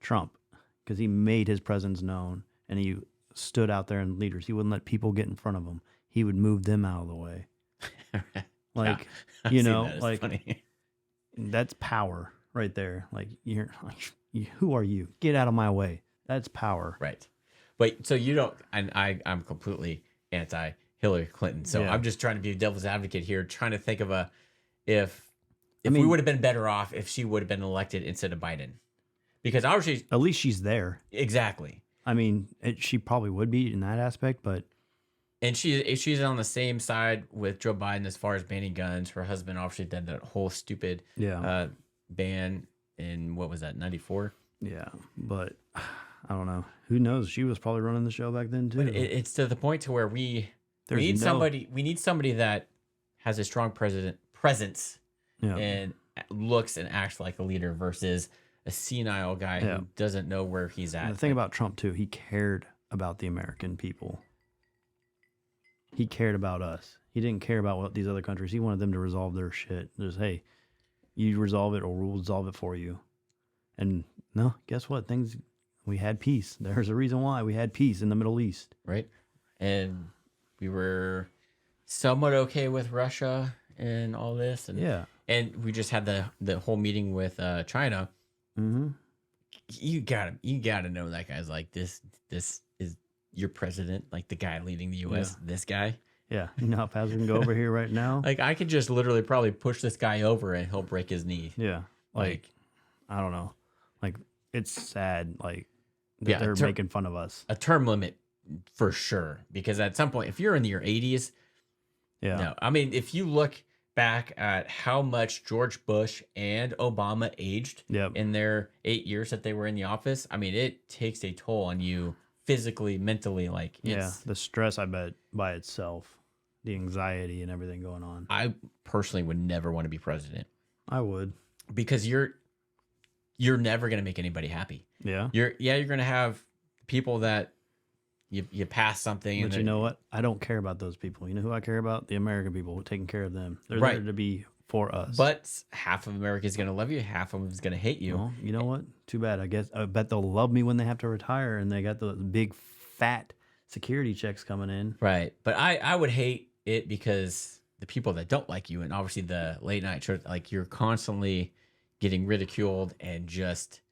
Trump. Because he made his presence known, and he stood out there in leaders. He wouldn't let people get in front of him. He would move them out of the way. Like, funny. That's power right there. Like, you're like, who are you? Get out of my way. That's power. Right. But so you don't... And I'm completely anti-Hillary Clinton. So I'm just trying to be a devil's advocate here, trying to think of if we would have been better off if she would have been elected instead of Biden. Because obviously... At least she's there. Exactly. I mean, she probably would be in that aspect, but... And she's on the same side with Joe Biden as far as banning guns. Her husband obviously did that whole stupid ban in, what was that, 94? Yeah, but I don't know. Who knows? She was probably running the show back then, too. But it's to the point to where we need somebody that has a strong presence and looks and acts like a leader versus a senile guy who doesn't know where he's at. And the thing about Trump, too, he cared about the American people. He cared about us. He didn't care about what these other countries. He wanted them to resolve their shit. Just, hey, you resolve it or we'll resolve it for you. And no, guess what? We had peace. There's a reason why we had peace in the Middle East. Right. And we were somewhat okay with Russia and all this. And we just had the whole meeting with China. Mm-hmm. You gotta know that guy's like this is your president, like the guy leading the U.S. This guy. Yeah, you know how fast we can go over here right now. Like I could just literally probably push this guy over and he'll break his knee. Yeah, like I don't know. Like it's sad. Like they're making fun of us. A term limit for sure, because at some point, if you're in your 80s, no. I mean, if you look back at how much George Bush and Obama aged in their 8 years that they were in the office, I mean, it takes a toll on you physically, mentally. Like, the stress, I bet, by itself, the anxiety and everything going on. I personally would never want to be president. I would, because you're never going to make anybody happy. Yeah. You're going to have people that you pass something, But and you know what? I don't care about those people. You know who I care about? The American people. Taking care of them. They're right. there to be for us. But half of America is going to love you, half of them is going to hate you. Well, you know what? Too bad. I bet they'll love me when they have to retire and they got the big fat security checks coming in. Right. But I would hate it because the people that don't like you, and obviously the late night shows, like you're constantly getting ridiculed and just,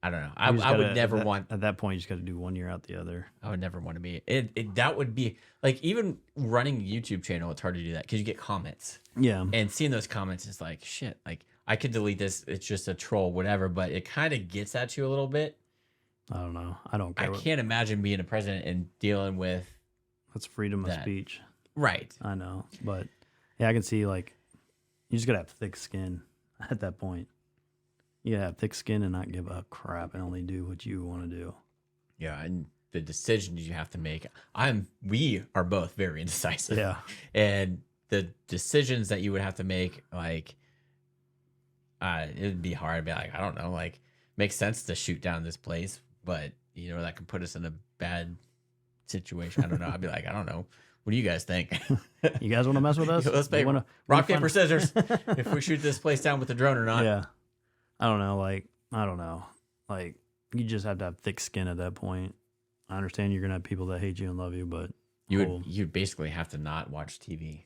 I don't know. I would never want. At that point, you just got to do one year out the other. I would never want to be it. That would be like, even running a YouTube channel, it's hard to do that because you get comments. Yeah. And seeing those comments is like, shit, like I could delete this. It's just a troll, whatever. But it kind of gets at you a little bit. I don't know. I don't care. I can't imagine being a president and dealing with. That's freedom of speech. Right. I know. But yeah, I can see like you just got to have thick skin at that point. You gotta have thick skin and not give a crap and only do what you want to do. Yeah, and the decisions you have to make. We are both very indecisive. Yeah. And the decisions that you would have to make, like, it'd be hard. I'd be like, I don't know, like, makes sense to shoot down this place, but you know that could put us in a bad situation. I don't know. I'd be like, I don't know. What do you guys think? You guys want to mess with us? Let's play rock, paper, scissors. If we shoot this place down with a drone or not. Yeah. I don't know. Like, you just have to have thick skin at that point. I understand you're going to have people that hate you and love you, but you'd basically have to not watch TV.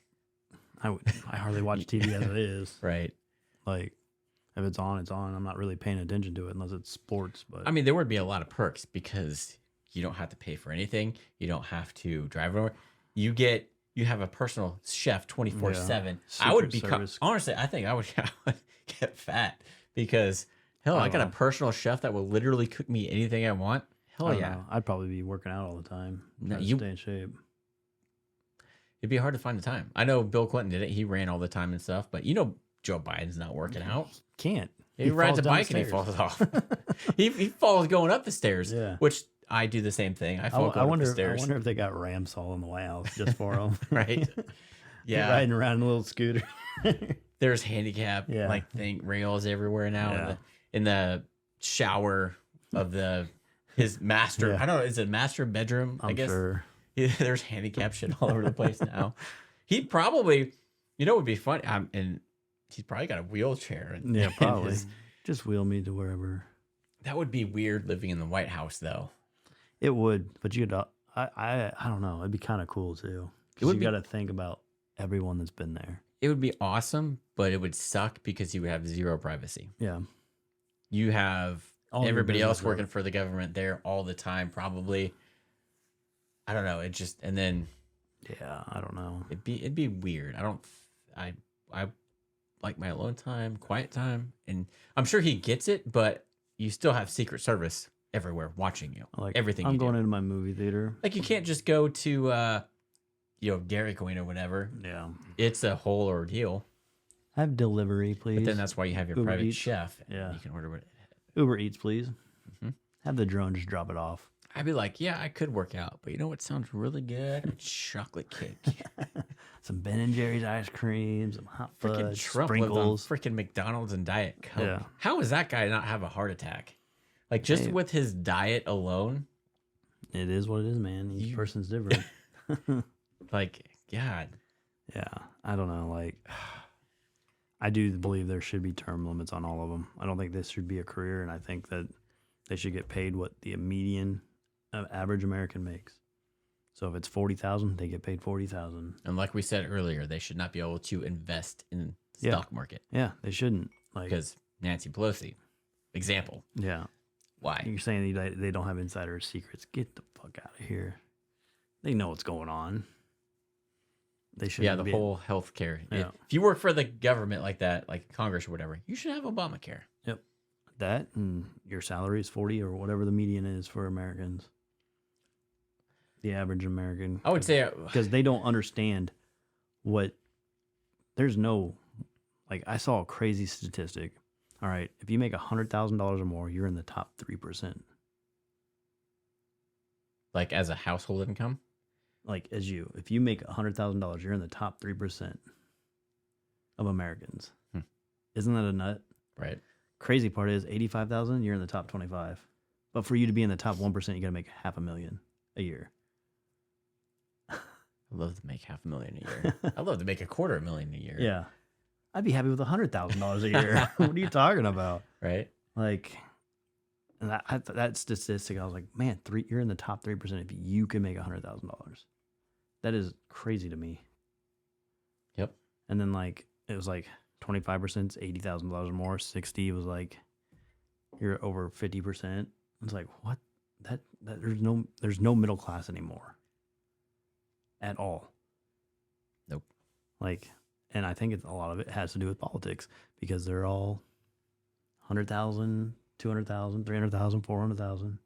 I hardly watch TV as it is. Right. Like, if it's on, it's on. I'm not really paying attention to it unless it's sports. But I mean, there would be a lot of perks because you don't have to pay for anything. You don't have to drive over. You have a personal chef 24/7. I would become, honestly, I think I would get fat because hell, I got a personal chef that will literally cook me anything I want. Hell yeah. I'd probably be working out all the time. No, to stay in shape. It'd be hard to find the time. I know Bill Clinton did it. He ran all the time and stuff, but you know Joe Biden's not working out. Can't. He rides a bike and he falls off. he falls going up the stairs, which I do the same thing. I fall going up the stairs. I wonder if they got Ramsol in the White House just for him. Right. Yeah. Riding around in a little scooter. There's handicap rails everywhere now. Yeah. In the shower of his master. I don't know. Is it master bedroom? I guess. Sure. There's handicap shit all over the place now. He probably, you know, would be funny. And he's probably got a wheelchair. Yeah, probably. Just wheel me to wherever. That would be weird living in the White House, though. It would, but you'd. I don't know. It'd be kind of cool too. You got to think about everyone that's been there. It would be awesome, but it would suck because you would have zero privacy. Yeah. You have everybody else working for the government there all the time, probably. I don't know. It just, and then. Yeah, I don't know. It'd be weird. I like my alone time, quiet time, and I'm sure he gets it, but you still have Secret Service everywhere watching you. Like everything. I'm going into my movie theater. Like you can't just go to Dairy Queen or whatever. Yeah. It's a whole ordeal. Have delivery, please. But then that's why you have your Uber private Eats. chef. Yeah. You can order it. Uber Eats, please. Mm-hmm. Have the drone just drop it off. I'd be like, yeah, I could work out, but you know what sounds really good? A chocolate cake. Some Ben and Jerry's ice cream, some hot fudge, Trump sprinkles. Freaking McDonald's and Diet Coke. Yeah. How does that guy not have a heart attack? Like just with his diet alone. It is what it is, man. Each person's different. Like, God. Yeah. I don't know. Like, I do believe there should be term limits on all of them. I don't think this should be a career, and I think that they should get paid what the median average American makes. So if it's $40,000, they get paid $40,000. And like we said earlier, they should not be able to invest in the stock market. Yeah, they shouldn't. Like, because Nancy Pelosi, example. Yeah. Why? You're saying they don't have insider secrets. Get the fuck out of here. They know what's going on. They should. Yeah, the whole healthcare. Yeah. If you work for the government like that, like Congress or whatever, you should have Obamacare. Yep. That and your salary is 40 or whatever the median is for Americans. The average American. I would say because they don't understand what. There's no, like I saw a crazy statistic. All right, if you make $100,000 or more, you're in the top 3%. Like as a household income? Like as if you make $100,000, you're in the top 3% of Americans. Isn't that a nut? Right. Crazy part is 85,000, you're in the top 25. But for you to be in the top 1%, you got to make $500,000. a year. I'd love to make $500,000 a year. I'd love to make $250,000 a year. Yeah. I'd be happy with $100,000 a year. What are you talking about? Right? Like, and that statistic, I was like, man, you're in the top 3% if you can make $100,000. That is crazy to me. Yep. And then like it was like 25% is $80,000 or more. 60 was like you're over 50%. It's like what? That there's no middle class anymore. At all. Nope. Like, and I think a lot of it has to do with politics because they're all 100,000, 200,000, 300,000, 400,000.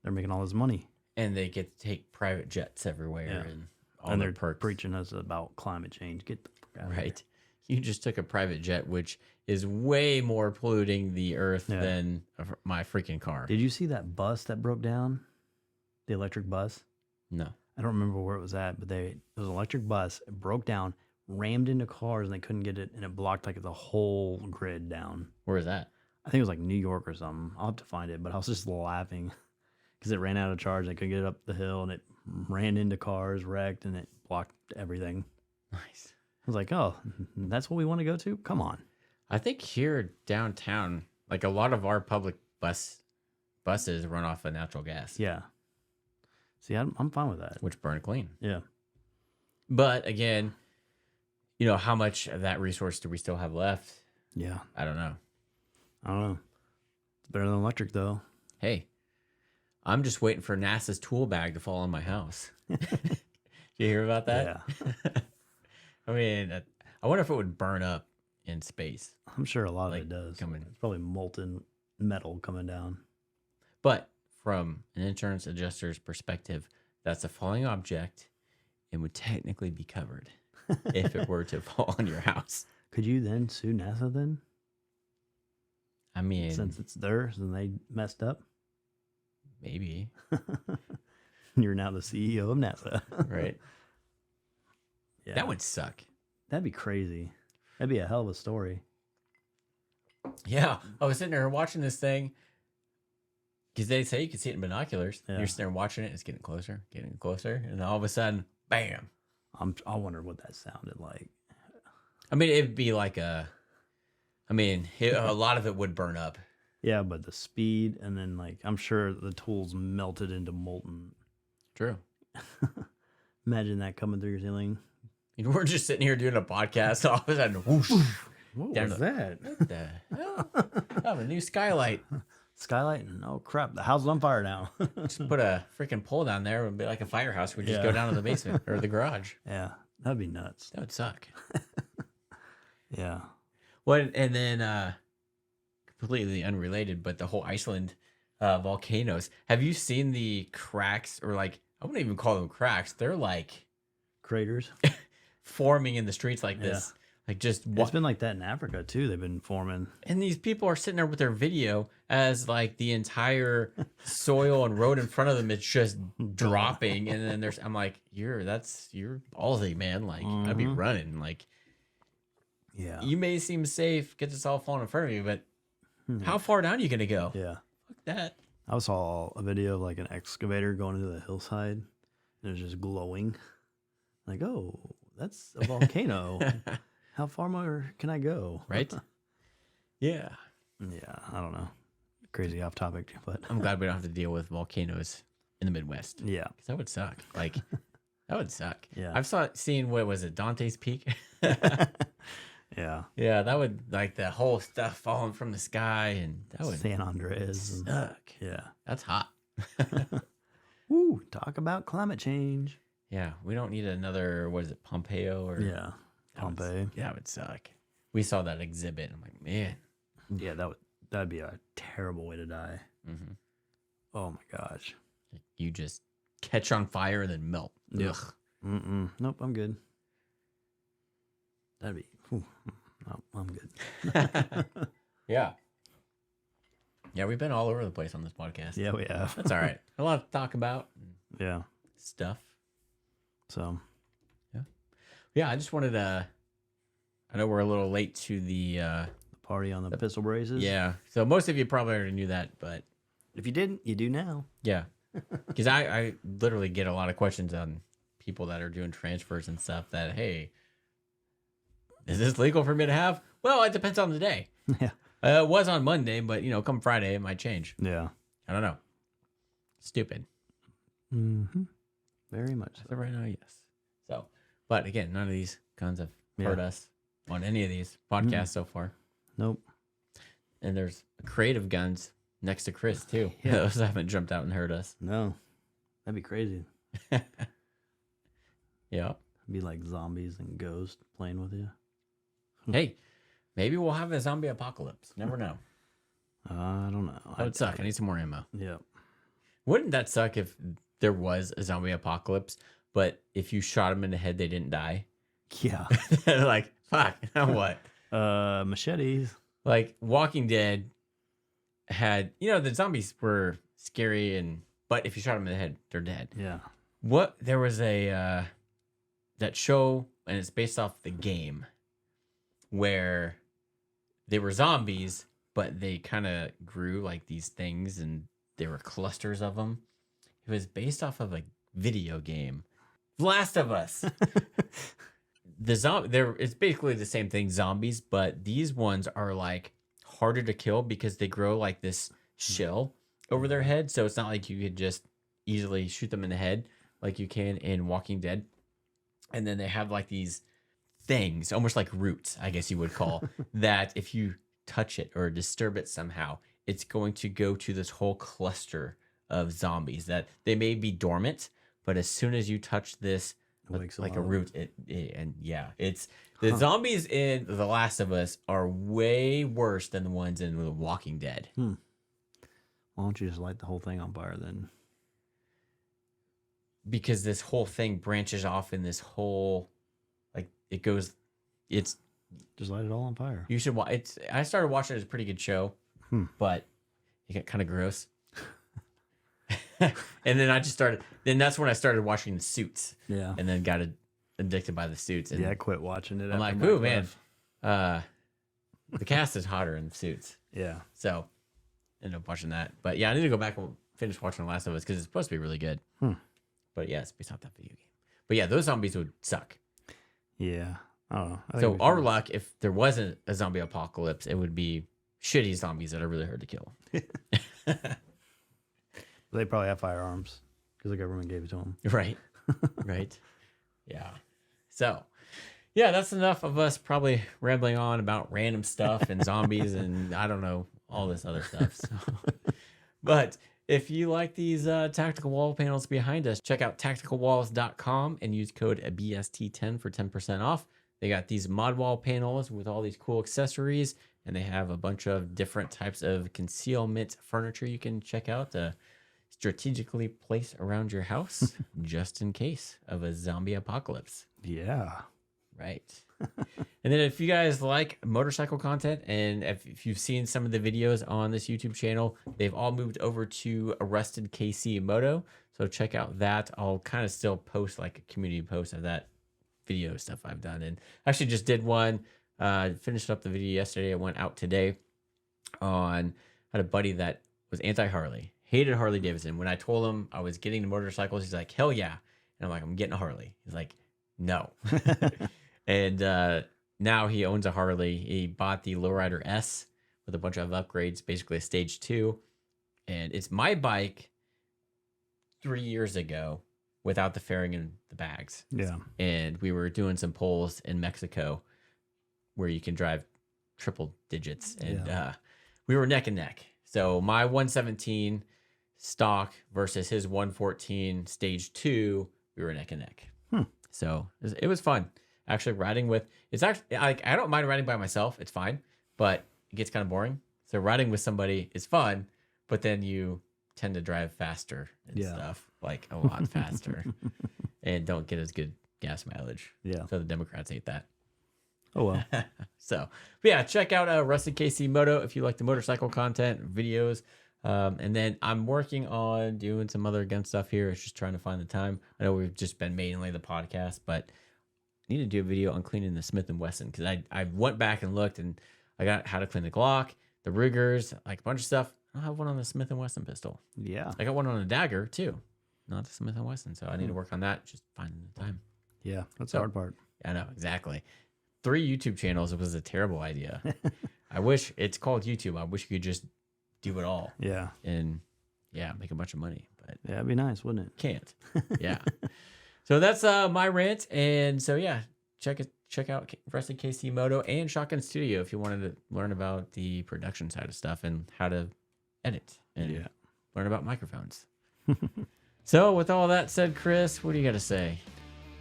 They're making all this money. And they get to take private jets everywhere and all and the they're perks. preaching us about climate change. Get the fuck out of here. Right. You just took a private jet, which is way more polluting the earth Yeah. than my freaking car. Did you see that bus that broke down? The electric bus? No. I don't remember where it was at, but it was an electric bus. It broke down, rammed into cars, and they couldn't get it, and it blocked like the whole grid down. Where is that? I think it was like New York or something. I'll have to find it, but I was just laughing because it ran out of charge. They couldn't get it up the hill, and it ran into cars, wrecked, and it blocked everything. Nice. I was like, oh, that's what we want to go to? Come on. I think here downtown, like a lot of our public buses run off of natural gas, Yeah. See, I'm fine with that. which burn clean. Yeah. But again, how much of that resource do we still have left? Yeah. I don't know. I don't know. It's better than electric, though. Hey, I'm just waiting for NASA's tool bag to fall on my house. Did you hear about that? Yeah. I mean, I wonder if it would burn up in space. I'm sure a lot Like, of it does. coming. It's probably molten metal coming down. But from an insurance adjuster's perspective, that's a falling object and would technically be covered if it were to fall on your house. Could you then sue NASA then? I mean, Since it's theirs and they messed up? maybe, You're now the CEO of NASA. right? Yeah. That would suck. That'd be crazy. That'd be a hell of a story. Yeah. I was sitting there watching this thing because they say you can see it in binoculars. Yeah. You're sitting there watching it. It's getting closer. And then all of a sudden, bam. I wonder what that sounded like. I mean, it'd be like a lot of it would burn up. Yeah, but the speed and then like I'm sure the tools melted into molten. True. Imagine that coming through your ceiling. We're just sitting here doing a podcast. All of a sudden, whoosh. What Down was to- that? What the hell? I have a new skylight. Skylight? Oh crap! The house is on fire now. Just put a freaking pole down there. It would be like a firehouse. We just go Yeah. down to the basement or the garage. Yeah, that'd be nuts. That would suck. Yeah. Well, and then completely unrelated, but the whole Iceland volcanoes. Have you seen the cracks, or like I wouldn't even call them cracks? They're like Craters. forming in the streets like this. Like just It's been like that in Africa too. They've been forming. and these people are sitting there with their video as like the entire soil and road in front of them is just dropping, and then I'm like, you're ballsy, man. Like I'd be running. Like Yeah. you may seem safe because it's all falling in front of you, but how far down are you gonna go? Yeah. Fuck that. I saw a video of like an excavator going into the hillside, and it was just glowing. Like, oh, that's a volcano. How far more can I go? Right? Yeah. Yeah, I don't know. Crazy off topic, but I'm glad we don't have to deal with volcanoes in the Midwest. yeah, 'Cause that would suck. Like that would suck. Yeah. I've seen what was it, Dante's Peak? yeah. Yeah, that would like the whole stuff falling from the sky, and that would San Andreas. and- suck. yeah. That's hot. Woo, talk about climate change. Yeah, we don't need another. What is it, Pompeo or Yeah. that would- Pompeii. Yeah, that would suck. We saw that exhibit. I'm like, man. Yeah, that'd be a terrible way to die. hmm Oh my gosh. You just catch on fire and then melt. Yep. Ugh. Nope, I'm good. That'd be. No, I'm good. Yeah. Yeah, we've been all over the place on this podcast. Yeah, we have. That's all right. A lot to talk about and Yeah. stuff. So. Yeah, I just wanted to. I know we're a little late to the. The party on the pistol braces. Yeah, so most of you probably already knew that, but If you didn't, you do now. yeah, Because I literally get a lot of questions on people that are doing transfers and stuff that, hey, is this legal for me to have? Well, it depends on the day. Yeah. It was on Monday, but, come Friday, it might change. Yeah. I don't know. Stupid. Mm-hmm. Very much so. So right now, yes. So, but again, none of these guns have hurt us on any of these podcasts so far. Nope. And there's creative guns next to Chris, too. Yeah. Those haven't jumped out and hurt us. No. That'd be crazy. Yeah. It'd be like zombies and ghosts playing with you. Hey, maybe we'll have a zombie apocalypse. Never know. I don't know. That would suck. I need some more ammo. Yeah. Wouldn't that suck if there was a zombie apocalypse, but if you shot them in the head, they didn't die? Yeah. Like, fuck, now what? Machetes. Like, Walking Dead had, the zombies were scary, but if you shot them in the head, they're dead. Yeah. There was that show, and it's based off the game, where they were zombies, but they kind of grew like these things, and there were clusters of them. It was based off of a video game, Last of Us. It's basically the same thing, zombies, but these ones are like harder to kill because they grow like this shell over their head. So it's not like you could just easily shoot them in the head like you can in Walking Dead. And then they have like these things, almost like roots, I guess you would call, that if you touch it or disturb it somehow, it's going to go to this whole cluster of zombies that they may be dormant, but as soon as you touch this, like a root, it's the zombies in The Last of Us are way worse than the ones in The Walking Dead. Why don't you just light the whole thing on fire then? Because this whole thing branches off in this whole, like it's just light it all on fire. You should watch. I started watching it. It's a pretty good show, but it got kind of gross. And then then that's when I started watching the Suits. Yeah. And then got addicted by the Suits. And I quit watching it. I'm like, ooh, man, the cast is hotter in the Suits. Yeah. So ended up watching that. But yeah, I need to go back and finish watching The Last of Us because it's supposed to be really good. But yeah, it's based off that video game. But yeah, those zombies would suck. Yeah. I don't know. So our luck, if there wasn't a zombie apocalypse, it would be shitty zombies that are really hard to kill. They probably have firearms because the government gave it to them. Right. Right. Yeah. So, yeah, that's enough of us probably rambling on about random stuff and zombies and I don't know, all this other stuff. So. But if you like these tactical wall panels behind us, check out tacticalwalls.com and use code BST10 for 10% off. They got these mod wall panels with all these cool accessories, and they have a bunch of different types of concealment furniture you can check out to strategically place around your house just in case of a zombie apocalypse. Yeah. Right. And then if you guys like motorcycle content, and if you've seen some of the videos on this YouTube channel, they've all moved over to Arrested KC Moto. So check out that. I'll kind of still post like a community post of that video stuff I've done. And actually just did one, finished up the video yesterday. I went out today had a buddy that was anti-Harley, hated Harley Davidson. When I told him I was getting the motorcycles, he's like, hell yeah. And I'm like, I'm getting a Harley. He's like, no. And now he owns a Harley. He bought the Lowrider S with a bunch of upgrades, basically a stage 2. And it's my bike 3 years ago without the fairing and the bags. Yeah. And we were doing some polls in Mexico where you can drive triple digits. And we were neck and neck. So my 117 stock versus his 114 stage 2, we were neck and neck. So it was fun. Actually riding with, it's actually, like, I don't mind riding by myself. It's fine, but it gets kind of boring. So riding with somebody is fun, but then you tend to drive faster and stuff, like a lot faster, and don't get as good gas mileage. Yeah. So the Democrats hate that. Oh, well. So, but yeah, check out Rusted KC Moto if you like the motorcycle content, videos. And then I'm working on doing some other gun stuff here. It's just trying to find the time. I know we've just been mainly the podcast, but I need to do a video on cleaning the Smith & Wesson because I went back and looked and I got how to clean the Glock, the Rugers, like a bunch of stuff. I don't have one on the Smith & Wesson pistol. Yeah. I got one on a dagger too, not the Smith & Wesson. So I need to work on that. Just finding the time. Yeah, that's the hard part. I know, exactly. 3 YouTube channels was a terrible idea. I wish it's called YouTube. I wish you could just do it all. Yeah. And make a bunch of money. But yeah, it'd be nice, wouldn't it? Can't. Yeah. So that's my rant. And so check out Wrestling KC Moto and Shotgun Studio if you wanted to learn about the production side of stuff and how to edit and learn about microphones. So with all that said, Chris, what do you got to say?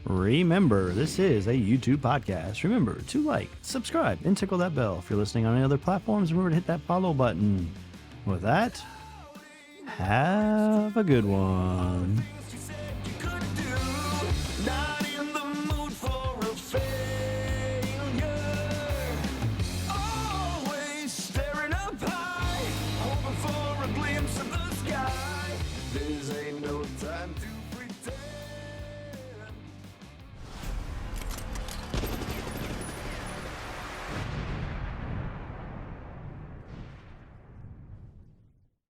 Remember, this is a YouTube podcast. Remember to like, subscribe, and tickle that bell. If you're listening on any other platforms, remember to hit that follow button. With that, have a good one.